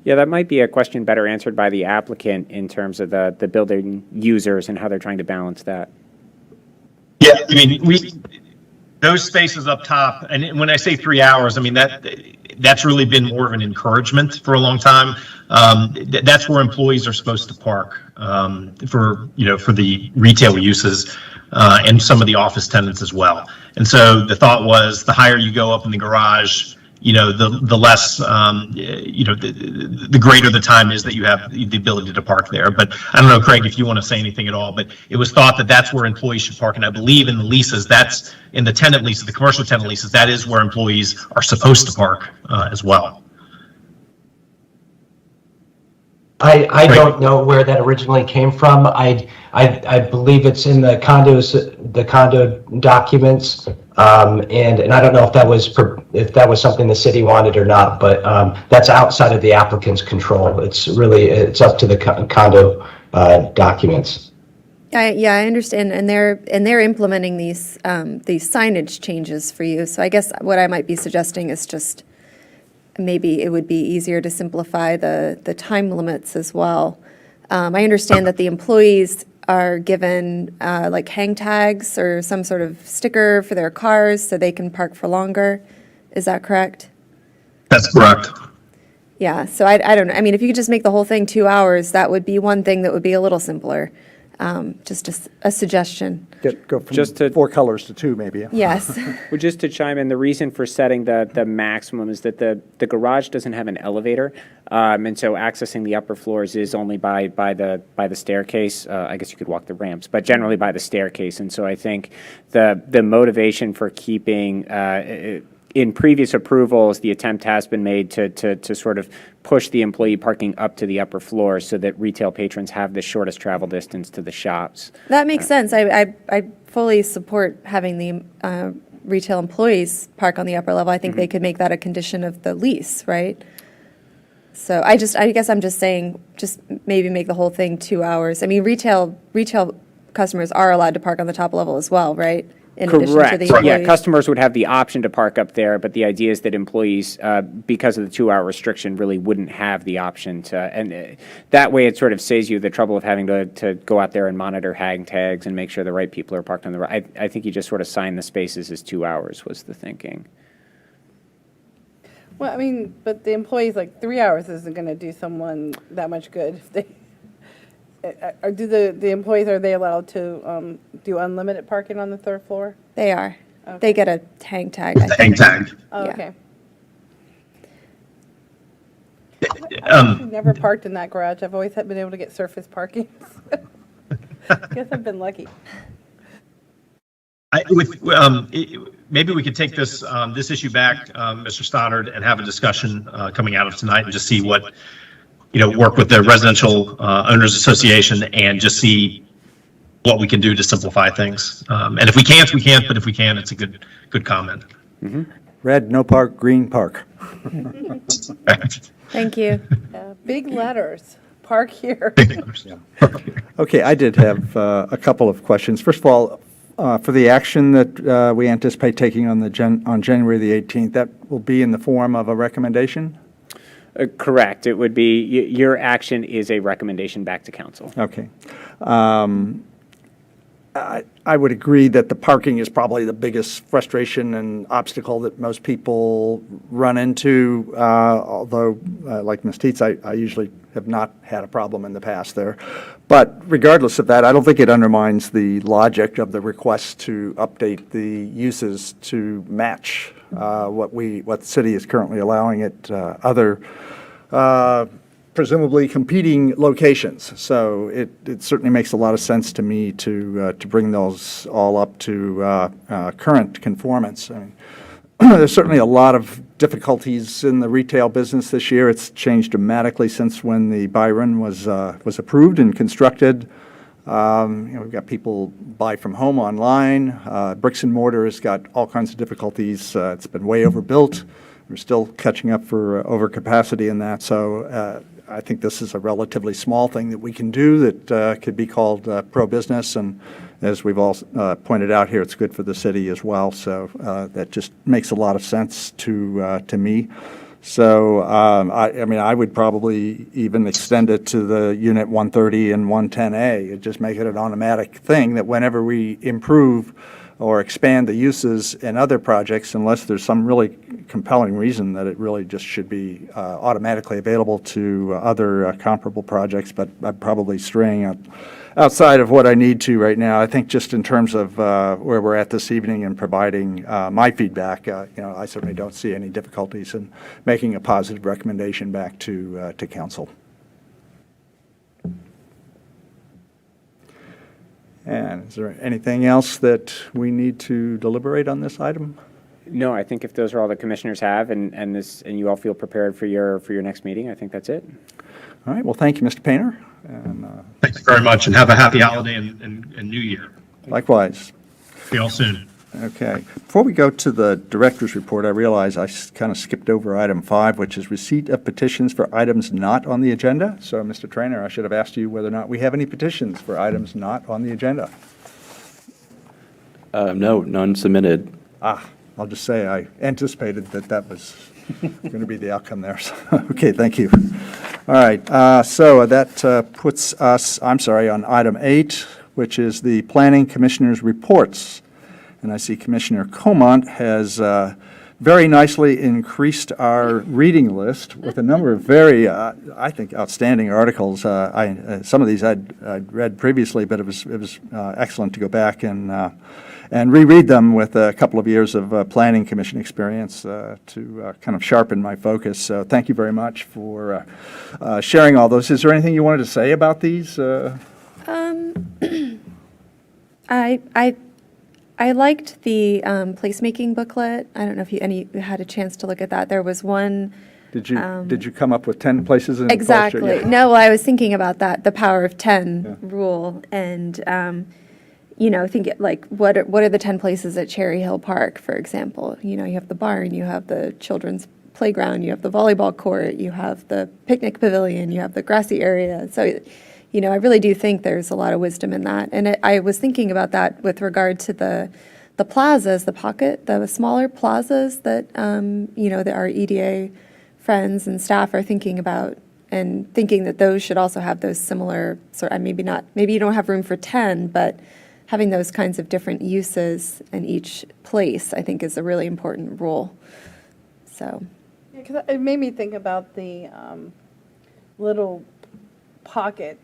Yeah, that might be a question better answered by the applicant in terms of the building users and how they're trying to balance that. Yeah, I mean, those spaces up top, and when I say 3 hours, I mean, that's really been more of an encouragement for a long time. That's where employees are supposed to park for the retail uses and some of the office tenants as well. And so the thought was the higher you go up in the garage, the less, the greater the time is that you have the ability to park there. But I don't know, Craig, if you want to say anything at all, but it was thought that that's where employees should park. And I believe in the leases, that's in the tenant leases, the commercial tenant leases, that is where employees are supposed to park as well. I don't know where that originally came from. I believe it's in the condo documents, and I don't know if that was something the city wanted or not. But that's outside of the applicant's control. It's up to the condo documents. I understand, and they're implementing these signage changes for you. So I guess what I might be suggesting is just maybe it would be easier to simplify the time limits as well. I understand that the employees are given like hang tags or some sort of sticker for their cars so they can park for longer. Is that correct? That's correct. Yeah, so I don't know. I mean, if you could just make the whole thing 2 hours, that would be one thing that would be a little simpler. Just a suggestion. Go from Just to- 4 colors to 2, maybe. Yes. Well, just to chime in, the reason for setting the maximum is that the garage doesn't have an elevator, and so accessing the upper floors is only by the staircase. I guess you could walk the ramps, but generally by the staircase. And so I think the motivation for keeping in previous approvals, the attempt has been made to sort of push the employee parking up to the upper floors so that retail patrons have the shortest travel distance to the shops. That makes sense. I fully support having the retail employees park on the upper level. I think they could make that a condition of the lease, right? So I guess I'm just saying, just maybe make the whole thing 2 hours. I mean, retail customers are allowed to park on the top level as well, right? In addition to Correct. the Yeah, employees. customers would have the option to park up there, but the idea is that employees, because of the 2-hour restriction, really wouldn't have the option to, and that way it sort of saves you the trouble of having to go out there and monitor hang tags and make sure the right people are parked on the right. I think you just sort of sign the spaces as 2 hours was the thinking. Well, I mean, but the employees, like 3 hours isn't going to do someone that much good. If they, do the employees, are they allowed to do unlimited parking on the third floor? They are. Okay. They get a hang tag, I Hang think. tag. Oh, Yeah. okay. I've never parked in that garage. I've always been able to get surface parking. Guess I've been lucky. Maybe we could take this issue back, Mr. Stoddard, and have a discussion coming out of tonight and just see what, work with the Residential Owners Association and just see what we can do to simplify things. And if we can't, we can't, but if we can, it's a good comment. Red, no park, green, park. Thank you. Big letters. Park here. Okay, I did have a couple of questions. First of all, for the action that we anticipate taking on January the 18th, that will be in the form of a recommendation? Correct. It would be, your action is a recommendation back to council. Okay. I would agree that the parking is probably the biggest frustration and obstacle that most people run into, although, like Ms. Teets, I usually have not had a problem in the past there. But regardless of that, I don't think it undermines the logic of the request to update the uses to match what the city is currently allowing at other presumably competing locations. So it certainly makes a lot of sense to me to bring those all up to current conformance. I mean, there's certainly a lot of difficulties in the retail business this year. It's changed dramatically since when the Byron was approved and constructed. We've got people buy from home online. Bricks and mortar has got all kinds of difficulties. It's been way overbuilt. We're still catching up for overcapacity in that. So I think this is a relatively small thing that we can do that could be called pro-business. And as we've all pointed out here, it's good for the city as well. So that just makes a lot of sense to me. So, I mean, I would probably even extend it to the Unit 130 and 110A. It'd just make it an automatic thing that whenever we improve or expand the uses in other projects, unless there's some really compelling reason that it really just should be automatically available to other comparable projects, but I'm probably straying outside of what I need to right now. I think just in terms of where we're at this evening and providing my feedback, I certainly don't see any difficulties in making a positive recommendation back to council. And is there anything else that we need to deliberate on this item? No, I think if those are all the commissioners have and you all feel prepared for your next meeting, I think that's it. All right, well, thank you, Mr. Painter. And Thank you very much, and have a happy holiday and New Year. likewise. See you all soon. Okay. Before we go to the director's report, I realize I kind of skipped over item 5, which is receipt of petitions for items not on the agenda. So, Mr. Trainer, I should have asked you whether or not we have any petitions for items not on the agenda. No, none submitted. I'll just say I anticipated that was going to be the outcome there. So, okay, thank you. All right, so that puts us, on item 8, which is the Planning Commissioner's reports. And I see Commissioner Comont has very nicely increased our reading list with a number of very, I think, outstanding articles. Some of these I'd read previously, but it was excellent to go back and reread them with a couple of years of Planning Commission experience to kind of sharpen my focus. So thank you very much for sharing all those. Is there anything you wanted to say about these? I liked the placemaking booklet. I don't know if you had a chance to look at that. There was one. Did you come up with 10 places in the Exactly. culture? Yeah. No, well, I was thinking about that, the power of 10 rule, and think like what are the 10 places at Cherry Hill Park, for example? You have the barn, you have the children's playground, you have the volleyball court, you have the picnic pavilion, you have the grassy area. So, I really do think there's a lot of wisdom in that. And I was thinking about that with regard to the plazas, the smaller plazas that, that our EDA friends and staff are thinking about, and thinking that those should also have those similar, maybe you don't have room for 10, but having those kinds of different uses in each place, I think, is a really important rule. So. Yeah, 'cause it made me think about the little parklets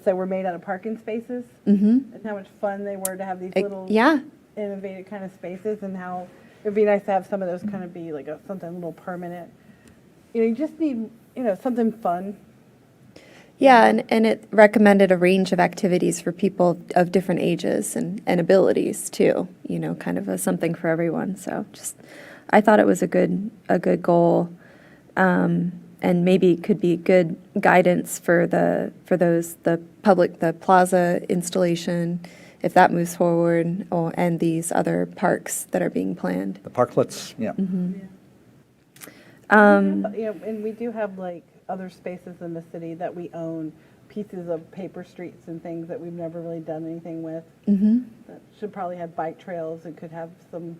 that were made out of parking spaces, and how much fun they were to have these little innovative kind of spaces, and how it'd be nice to have some of those kind of be like something a little permanent. You just need something fun. Yeah, and it recommended a range of activities for people of different ages and abilities too. Kind of something for everyone. So I thought it was a good goal. And maybe could be good guidance for the plaza installation, if that moves forward, and these other parks that are being planned. The parklets, yeah. And we do have like other spaces in the city that we own, pieces of paper streets and things that we've never really done anything with. That should probably have bike trails and could have some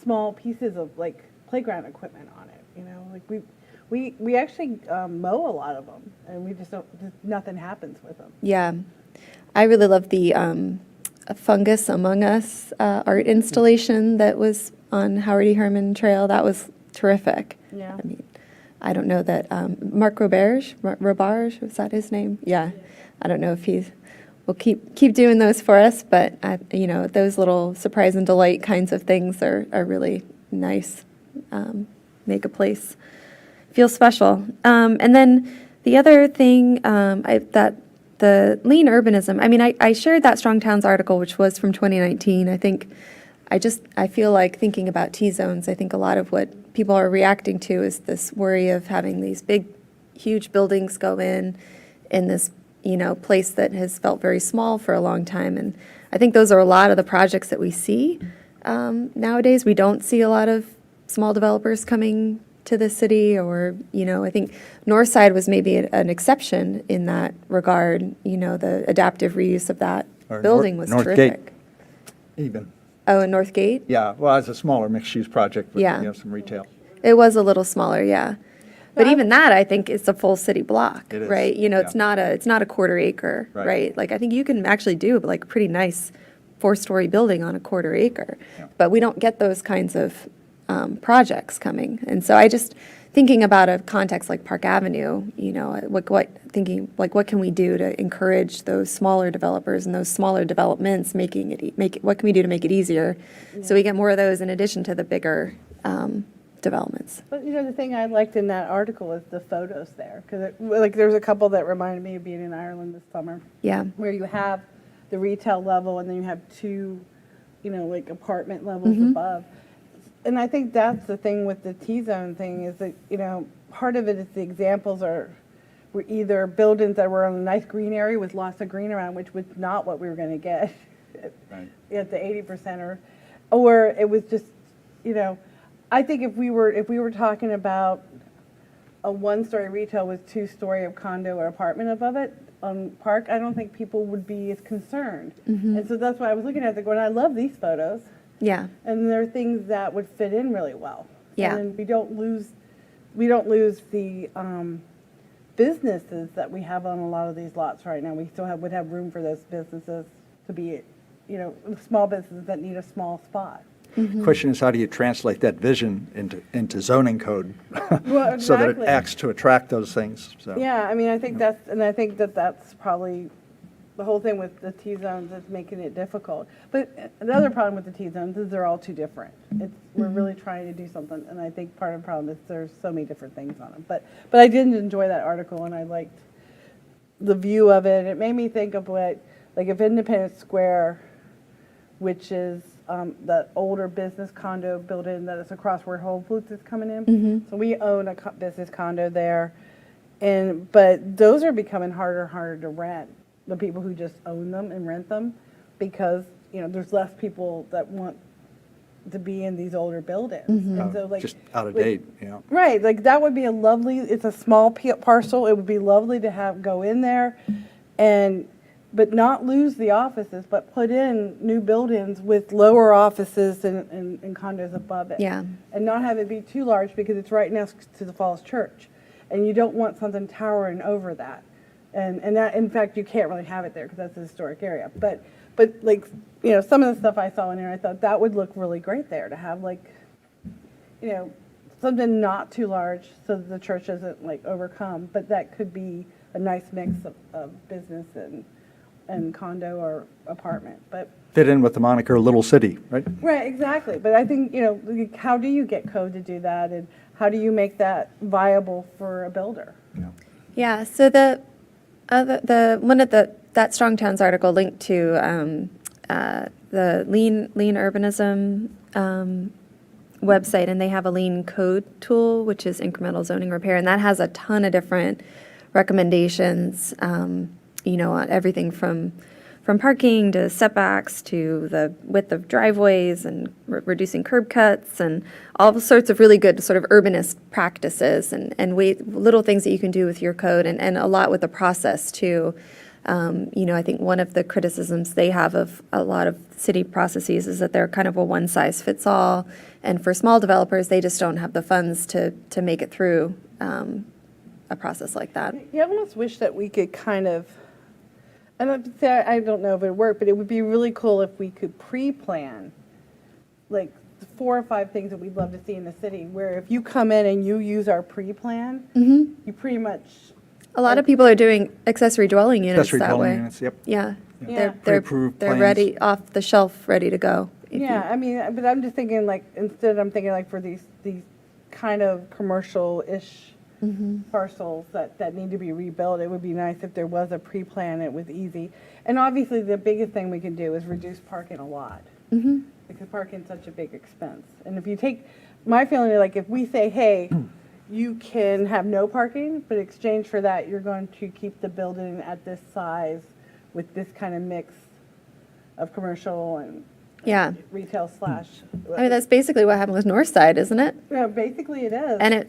small pieces of like playground equipment on it. Like we actually mow a lot of them, and we just nothing happens with them. Yeah, I really love the Fungus Among Us art installation that was on Howard E. Herman Trail. That was terrific. Yeah. I mean, I don't know that, Mark Robarge, was that his name? Yeah. I don't know if will keep doing those for us, but, those little surprise and delight kinds of things are really nice, make a place feel special. And then the other thing, that the lean urbanism, I mean, I shared that Strong Towns article, which was from 2019. I feel like thinking about T-zones, I think a lot of what people are reacting to is this worry of having these big, huge buildings go in this, place that has felt very small for a long time. And I think those are a lot of the projects that we see nowadays. We don't see a lot of small developers coming to the city, or, I think Northside was maybe an exception in that regard. The adaptive reuse of that Or building was Northgate. terrific. Even. Oh, and Northgate? Yeah, well, it's a smaller mixed-use project with, Yeah. some retail. It was a little smaller, yeah. But even that, I think, is a full city block, It is, right? It's yeah. not a quarter acre, Right. right? Like, I think you can actually do like a pretty nice 4-story building on a quarter acre. Yeah. But we don't get those kinds of projects coming. And so thinking about a context like Park Avenue, what can we do to encourage those smaller developers and those smaller developments, what can we do to make it easier so we get more of those in addition to the bigger developments? But the thing I liked in that article is the photos there, because there's a couple that reminded me of being in Ireland this summer, Yeah. where you have the retail level and then you have two, apartment levels above. And I think that's the thing with the T-zone thing is that, part of it is the examples were either buildings that were on a nice green area with lots of green around, which was not what we were going to get Right. at the 80%, or it was just, I think if we were talking about a 1-story retail with 2-story of condo or apartment above it on Park, I don't think people would be as concerned. And so that's why I was looking at it going, I love these photos. Yeah. And there are things that would fit in really well. Yeah. And we don't lose the businesses that we have on a lot of these lots right now. We still would have room for those businesses to be, small businesses that need a small spot. Question is, how do you translate that vision into zoning code? Well, So that it exactly. acts to attract those things, so. Yeah, I mean, I think that's probably the whole thing with the T-zones is making it difficult. But the other problem with the T-zones is they're all too different. We're really trying to do something, and I think part of the problem is there's so many different things on them. But I did enjoy that article, and I liked the view of it. It made me think of if Independence Square, which is that older business condo building that is across where Whole Foods is coming in. So we own a business condo there, but those are becoming harder and harder to rent. The people who just own them and rent them, because there's less people that want to be in these older buildings. And so, Just out of date, yeah. Right, that would be it's a small parcel. It would be lovely to go in there but not lose the offices, but put in new buildings with lower offices and condos above it. Yeah. And not have it be too large because it's right next to the Falls Church. And you don't want something towering over that. And that, in fact, you can't really have it there because that's a historic area. But some of the stuff I saw in there, I thought that would look really great there to have something not too large so that the church doesn't overcome, but that could be a nice mix of business and condo or apartment. But Fit in with the moniker Little City, right? right, exactly. But I think how do you get code to do that, and how do you make that viable for a builder? Yeah, so that Strong Towns article linked to the lean urbanism website, and they have a lean code tool, which is incremental zoning repair, and that has a ton of different recommendations, on everything from parking to setbacks to the width of driveways and reducing curb cuts and all sorts of really good sort of urbanist practices and little things that you can do with your code and a lot with the process too. I think one of the criticisms they have of a lot of city processes is that they're kind of a one-size-fits-all, and for small developers, they just don't have the funds to make it through a process like that. You almost wish that we could kind of, And I don't know if it worked, but it would be really cool if we could pre-plan, like 4 or 5 things that we'd love to see in the city, where if you come in and you use our pre-plan, you pretty much, A lot of people are doing accessory dwelling units Accessory that dwelling way. units, yep. Yeah. Yeah. They're Pre-approved plans. ready, off the shelf, ready to go. if you- yeah, I mean, but I'm just thinking like, instead I'm thinking like for these kind of commercial-ish parcels that need to be rebuilt, it would be nice if there was a pre-plan, it was easy. And obviously, the biggest thing we can do is reduce parking a lot. Because parking's such a big expense. And if you take, my feeling is like, if we say, hey, you can have no parking, but in exchange for that, you're going to keep the building at this size with this kind of mix of commercial and Yeah. retail slash. I mean, that's basically what happened with Northside, isn't it? Yeah, basically it is. And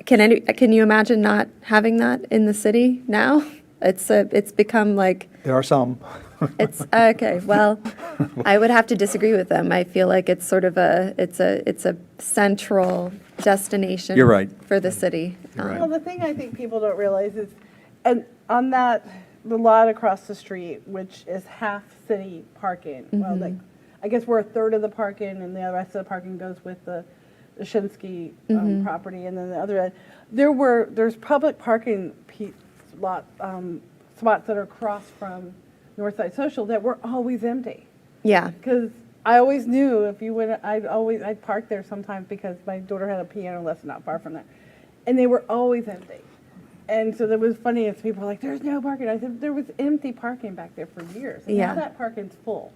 can you imagine not having that in the city now? It's become like, There are some. it's, okay, well, I would have to disagree with them. I feel like it's sort of it's a central destination. You're right. For the city. Well, the thing I think people don't realize is, and on the lot across the street, which is half city parking, well, like, I guess we're a third of the parking, and the rest of the parking goes with the Shinsky property, and then the other end, there's public parking spots that are across from Northside Social that were always empty. Yeah, Because I always knew if you went, I'd park there sometimes because my daughter had a piano lesson not far from there. And they were always empty. And so that was funny as people were like, there's no parking. I said, there was empty parking back there for years. And Yeah. now that parking's full.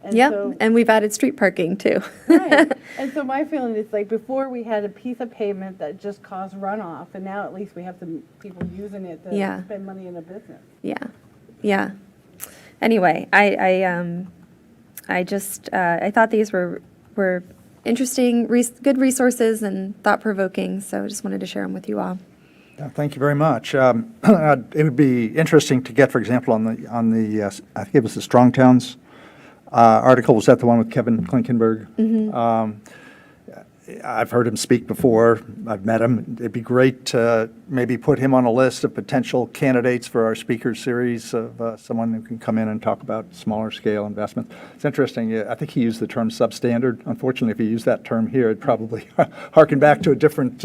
And yep, so- and we've added street parking too. Right. And so my feeling is like before we had a piece of pavement that just caused runoff, and now at least we have some people using it to Yeah. spend money in a business. Yeah, yeah. Anyway, I thought these were interesting, good resources and thought-provoking, so I just wanted to share them with you all. Yeah, thank you very much. It would be interesting to get, for example, on the I think it was the Strong Towns article. Was that the one with Kevin Klinkenberg? I've heard him speak before. I've met him. It'd be great to maybe put him on a list of potential candidates for our speaker series of someone who can come in and talk about smaller scale investments. It's interesting. I think he used the term substandard. Unfortunately, if he used that term here, it'd probably harken back to a different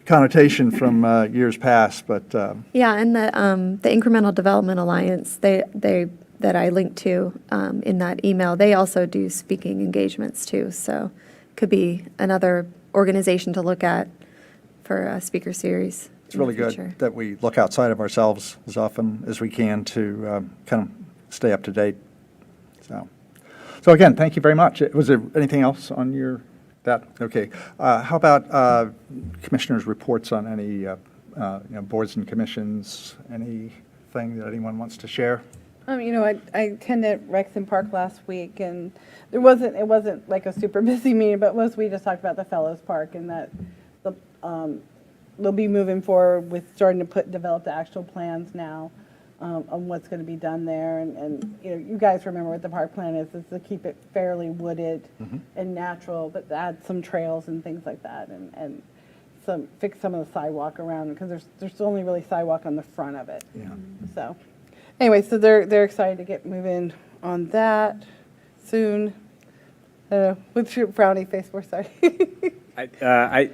connotation from years past. But Yeah, and the Incremental Development Alliance, that I linked to in that email, they also do speaking engagements too, so could be another organization to look at for a speaker series. it's really in the future. good that we look outside of ourselves as often as we can to kind of stay up to date. So again, thank you very much. Was there anything else on that? Okay. How about commissioners' reports on any boards and commissions? Anything that anyone wants to share? I attended Rexon Park last week, and it wasn't like a super busy meeting, but mostly we just talked about the Fellows Park and that they'll be moving forward with starting to develop the actual plans now on what's going to be done there. And you guys remember what the park plan is to keep it fairly wooded and natural, but to add some trails and things like that, and fix some of the sidewalk around, because there's only really sidewalk on the front of it. Yeah. So, anyway, so they're excited to get moving on that soon. What's your frowny face for? Sorry.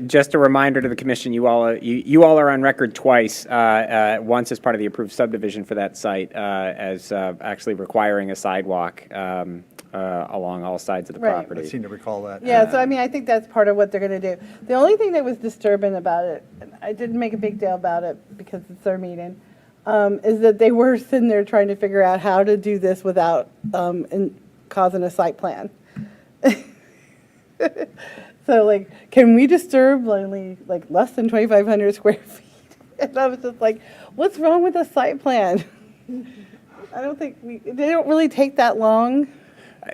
Just a reminder to the commission, you all are on record twice, once as part of the approved subdivision for that site, as actually requiring a sidewalk along all sides of the Right. I property. seem to recall that. Yeah, so I think that's part of what they're going to do. The only thing that was disturbing about it, and I didn't make a big deal about it because it's their meeting, is that they were sitting there trying to figure out how to do this without causing a site plan. So, can we disturb only less than 2,500 square feet? And I was just like, what's wrong with the site plan? I don't think they don't really take that long.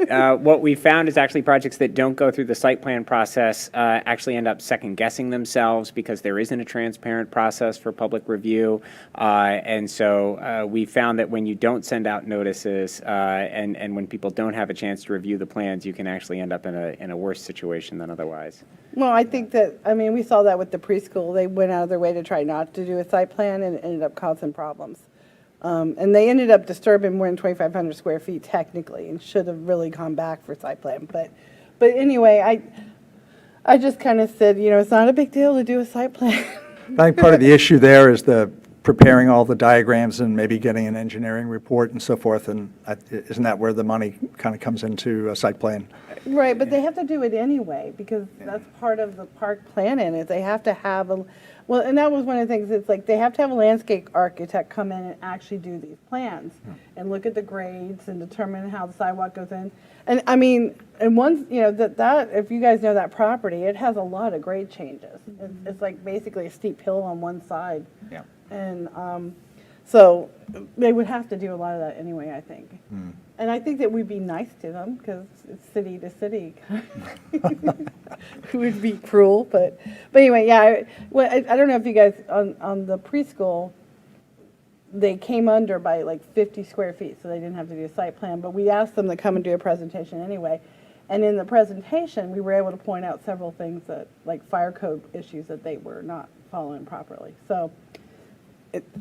What we found is actually projects that don't go through the site plan process actually end up second guessing themselves because there isn't a transparent process for public review. And so we found that when you don't send out notices and when people don't have a chance to review the plans, you can actually end up in a worse situation than otherwise. Well, I think that, we saw that with the preschool. They went out of their way to try not to do a site plan and it ended up causing problems And they ended up disturbing more than 2,500 square feet technically and should have really gone back for site plan. But anyway, I just kind of said, it's not a big deal to do a site plan. I think part of the issue there is the preparing all the diagrams and maybe getting an engineering report and so forth, and isn't that where the money kind of comes into a site plan? Right, but they have to do it anyway, because that's part of the park planning, is they have to have well, and that was one of the things, it's like, they have to have a landscape architect come in and actually do these plans, and look at the grades and determine how the sidewalk goes in. And I mean, and once, that, if you guys know that property, it has a lot of grade changes. It's like basically a steep hill on one side. Yeah. And so they would have to do a lot of that anyway, I think. And I think that we'd be nice to them because it's city to city. It would be cruel, but anyway, yeah. I don't know if you guys, on the preschool, they came under by like 50 square feet, so they didn't have to do a site plan. But we asked them to come and do a presentation anyway. And in the presentation, we were able to point out several things that, like fire code issues that they were not following properly. So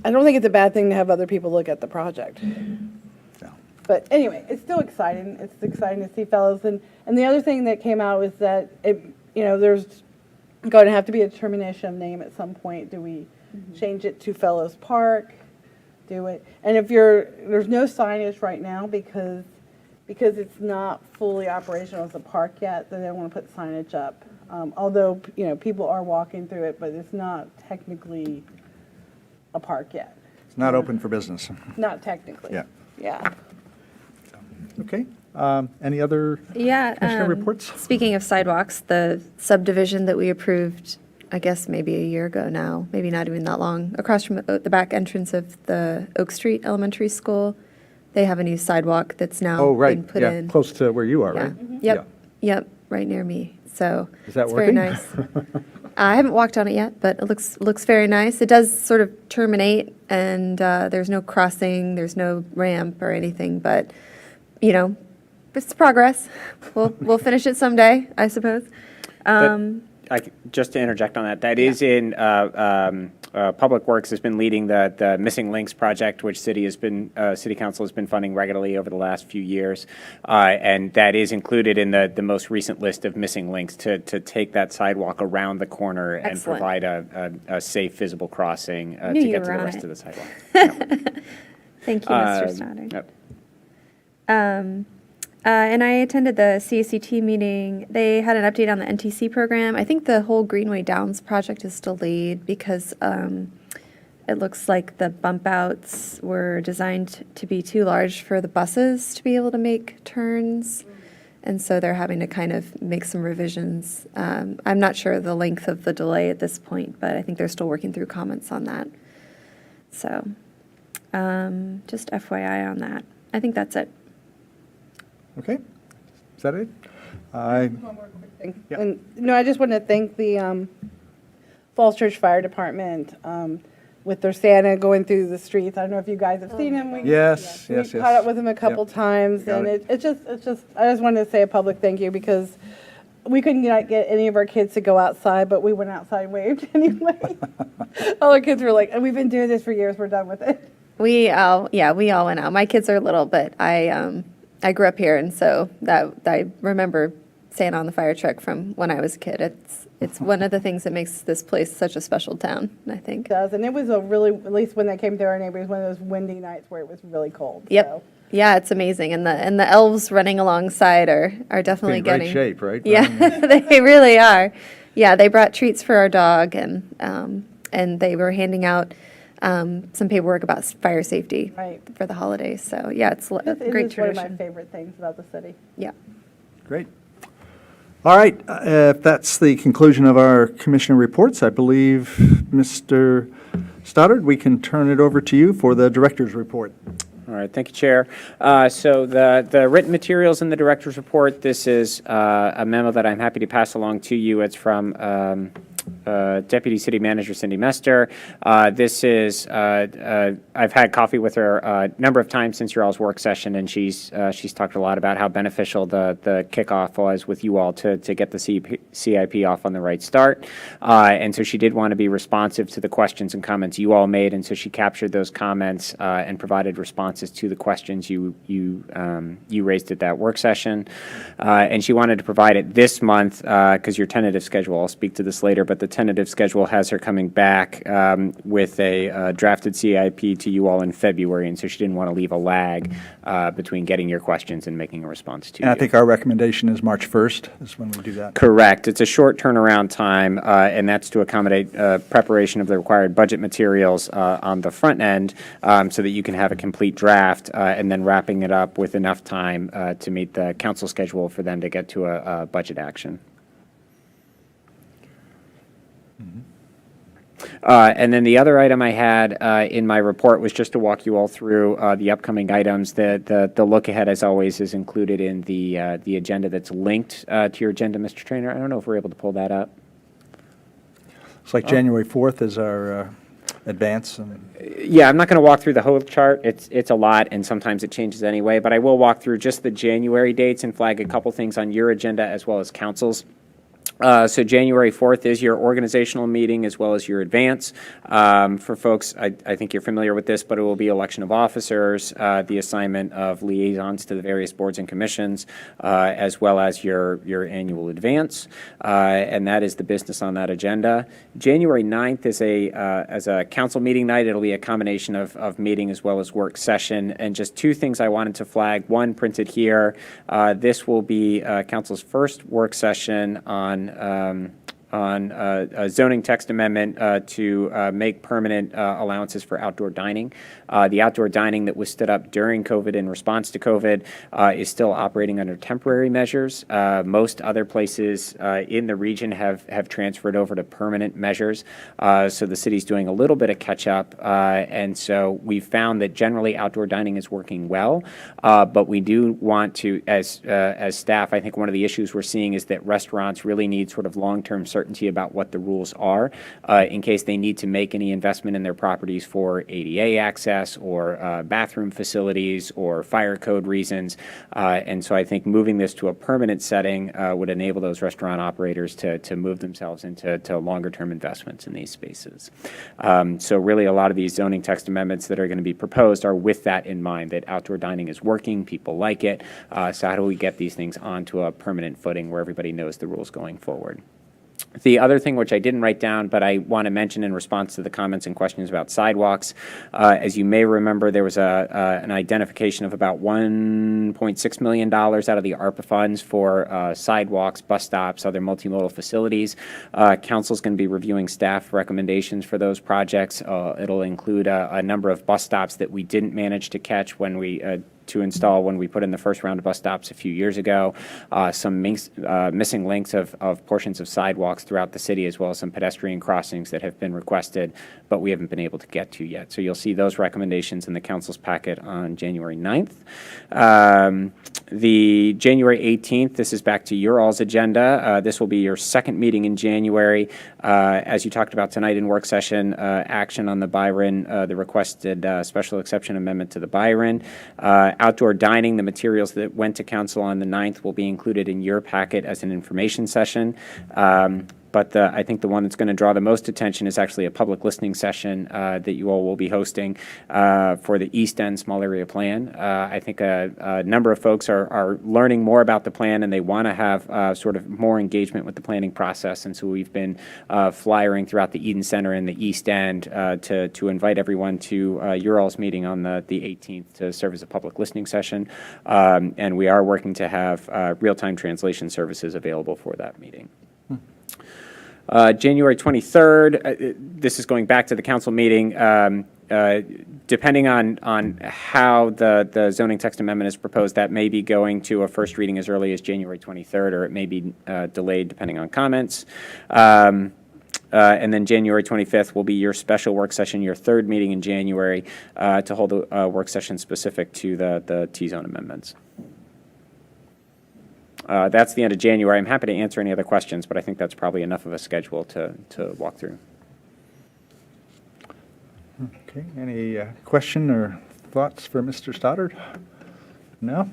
I don't think it's a bad thing to have other people look at the project. No. But anyway, it's still exciting. It's exciting to see fellows. And the other thing that came out was that there's going to have to be a determination of name at some point. Do we change it to Fellows Park? Do it? And if there's no signage right now because it's not fully operational as a park yet, then they don't want to put signage up. Although people are walking through it, but it's not technically a park yet. It's not open for business. Not technically. Yeah. Yeah. Okay. Any other Yeah. commissioner reports? Speaking of sidewalks, the subdivision that we approved, I guess maybe a year ago now, maybe not even that long, across from the back entrance of the Oak Street Elementary School, they have a new sidewalk that's now Oh, right. been put Yeah, in. close to where you are, Yeah. right? Yep, right near me. So Is that it's very working? nice. I haven't walked on it yet, but it looks very nice. It does sort of terminate, and there's no crossing, there's no ramp or anything, but it's progress. We'll finish it someday, I suppose. Just to interject on that, that is in, Public Works has been leading the Missing Links project, which City Council has been funding regularly over the last few years. And that is included in the most recent list of missing links to take that sidewalk around the corner and Excellent. provide a safe, visible crossing to Knew you get to were the on rest it. of the sidewalk. Thank you, Mr. Stoddard. Yep. And I attended the CACT meeting. They had an update on the NTC program. I think the whole Greenway Downs project is delayed because it looks like the bump outs were designed to be too large for the buses to be able to make turns. And so they're having to kind of make some revisions. I'm not sure the length of the delay at this point, but I think they're still working through comments on that. So just FYI on that. I think that's it. Okay. Is that it? I Yeah. And, I just want to thank the Falls Church Fire Department with their Santa going through the streets. I don't know if you guys have seen him. Yes, We yes, yes. caught up with him a couple Yep. times, Got and it. it's just, I just wanted to say a public thank you because we couldn't get any of our kids to go outside, but we went outside and waved anyway. All our kids were like, we've been doing this for years, we're done with it. We all went out. My kids are little, but I grew up here, and so that I remember Santa on the fire truck from when I was a kid. It's one of the things that makes this place such a special town, I think. It does, and it was a really, at least when they came through our neighborhood, one of those windy nights where it was really cold. Yep. So. Yeah, it's amazing, and the elves running alongside are definitely in great getting shape, right? Yeah, they really are. Yeah, they brought treats for our dog, and they were handing out some paperwork about fire safety Right. for the holidays. So yeah, it's a It great is one of my tradition. favorite things about the city. Yeah. Great. All right, if that's the conclusion of our commissioner reports, I believe, Mr. Stoddard, we can turn it over to you for the director's report. All right, thank you, Chair. So the written materials in the director's report, this is a memo that I'm happy to pass along to you. It's from Deputy City Manager Cindy Mester. This is, I've had coffee with her a number of times since your all's work session, and she's talked a lot about how beneficial the kickoff was with you all to get the CIP off on the right start. And so she did want to be responsive to the questions and comments you all made, and so she captured those comments and provided responses to the questions you raised at that work session. And she wanted to provide it this month because your tentative schedule, I'll speak to this later, but the tentative schedule has her coming back with a drafted CIP to you all in February, and so she didn't want to leave a lag between getting your questions and making a response to you. And I think our recommendation is March 1st is when we do that. Correct. It's a short turnaround time, and that's to accommodate preparation of the required budget materials on the front end so that you can have a complete draft, and then wrapping it up with enough time to meet the council schedule for them to get to a budget action. And then the other item I had in my report was just to walk you all through the upcoming items. The look ahead, as always, is included in the agenda that's linked to your agenda, Mr. Trainer. I don't know if we're able to pull that up. It's like January 4th is our advance. Yeah, I'm not going to walk through the whole chart. It's a lot, and sometimes it changes anyway. But I will walk through just the January dates and flag a couple things on your agenda as well as council's. So January 4th is your organizational meeting as well as your advance. For folks, I think you're familiar with this, but it will be election of officers, the assignment of liaisons to the various boards and commissions, as well as your annual advance. And that is the business on that agenda. January 9th is as a council meeting night. It'll be a combination of meeting as well as work session. And just two things I wanted to flag. One, printed here. This will be council's first work session on a zoning text amendment to make permanent allowances for outdoor dining. The outdoor dining that was stood up during COVID in response to COVID is still operating under temporary measures. Most other places in the region have transferred over to permanent measures. So the city's doing a little bit of catch up. And so we've found that generally outdoor dining is working well. But we do want to, as staff, I think one of the issues we're seeing is that restaurants really need sort of long-term certainty about what the rules are in case they need to make any investment in their properties for ADA access or bathroom facilities or fire code reasons. And so I think moving this to a permanent setting would enable those restaurant operators to move themselves into longer-term investments in these spaces. So really a lot of these zoning text amendments that are going to be proposed are with that in mind, that outdoor dining is working, people like it. So how do we get these things onto a permanent footing where everybody knows the rules going forward? The other thing, which I didn't write down, but I want to mention in response to the comments and questions about sidewalks, as you may remember, there was an identification of about $1.6 million out of the ARPA funds for sidewalks, bus stops, other multimodal facilities. Council's going to be reviewing staff recommendations for those projects. It'll include a number of bus stops that we didn't manage to catch when we to install when we put in the first round of bus stops a few years ago, some missing links of portions of sidewalks throughout the city, as well as some pedestrian crossings that have been requested, but we haven't been able to get to yet. So you'll see those recommendations in the council's packet on January 9th. The January 18th, this is back to your all's agenda. This will be your second meeting in January. As you talked about tonight in work session, action on the Byron, the requested special exception amendment to the Byron. Outdoor dining, the materials that went to council on the 9th will be included in your packet as an information session. But I think the one that's going to draw the most attention is actually a public listening session that you all will be hosting for the East End Small Area Plan. I think a number of folks are learning more about the plan, and they want to have sort of more engagement with the planning process. And so we've been flyering throughout the Eden Center and the East End to invite everyone to your all's meeting on the 18th to serve as a public listening session. And we are working to have real-time translation services available for that meeting. January 23rd, this is going back to the council meeting. Depending on how the zoning text amendment is proposed, that may be going to a first reading as early as January 23rd, or it may be delayed depending on comments. And then January 25th will be your special work session, your third meeting in January, to hold a work session specific to the T-zone amendments. That's the end of January. I'm happy to answer any other questions, but I think that's probably enough of a schedule to walk through. Okay, any question or thoughts for Mr. Stoddard? No?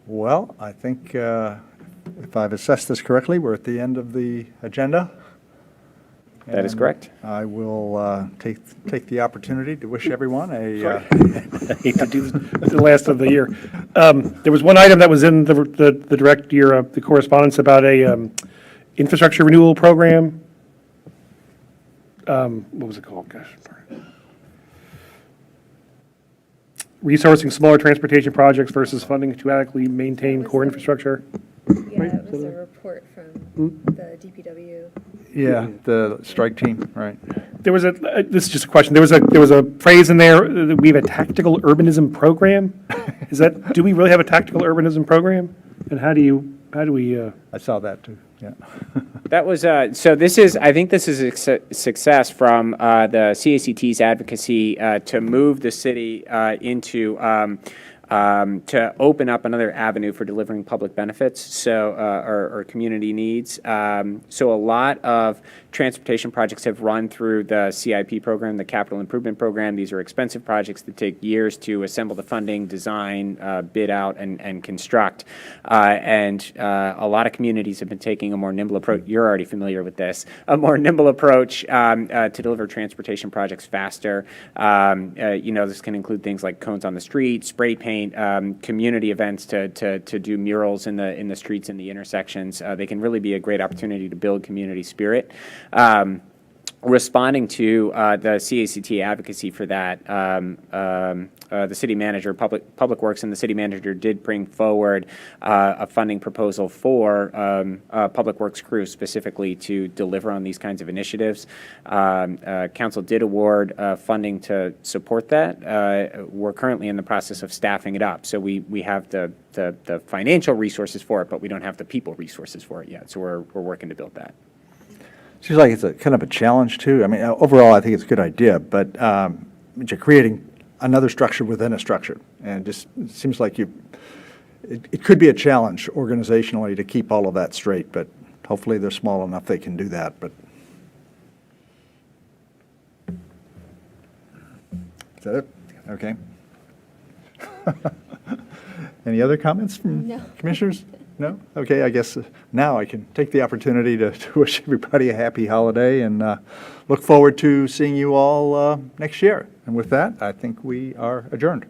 Well, I think if I've assessed this correctly, we're at the end of the agenda. That is And correct. I will take the opportunity to wish everyone a, I hate to do this the last of the year. There was one item that was in the direct year, the correspondence about a infrastructure renewal program. What was it called? Gosh. Resourcing smaller transportation projects versus funding to adequately maintain core infrastructure. Yeah, it was a report from the DPW. yeah, the strike team, right? There was this is just a question. There was a phrase in there, that we have a tactical urbanism program. Do we really have a tactical urbanism program? And how do we, I saw that too, yeah. That was, so this is, I think this is a success from the CACT's advocacy to move the city into, to open up another avenue for delivering public benefits, so, or community needs. So a lot of transportation projects have run through the CIP program, the Capital Improvement Program. These are expensive projects that take years to assemble the funding, design, bid out, and construct. And a lot of communities have been taking a more nimble approach. You're already familiar with this, a more nimble approach to deliver transportation projects faster. This can include things like cones on the street, spray paint, community events to do murals in the streets and the intersections. They can really be a great opportunity to build community spirit. Responding to the CACT advocacy for that, the city manager, Public Works, and the city manager did bring forward a funding proposal for Public Works crew specifically to deliver on these kinds of initiatives. Council did award funding to support that. We're currently in the process of staffing it up, so we have the financial resources for it, but we don't have the people resources for it yet. So we're working to build that. Seems like it's a kind of a challenge too. I mean, overall, I think it's a good idea, but you're creating another structure within a structure. And just it seems like it could be a challenge organizationally to keep all of that straight, but hopefully they're small enough they can do that. But is that it? Okay. Any other comments from commissioners? No? Okay, I guess now I can take the opportunity to wish everybody a happy holiday and look forward to seeing you all next year. And with that, I think we are adjourned.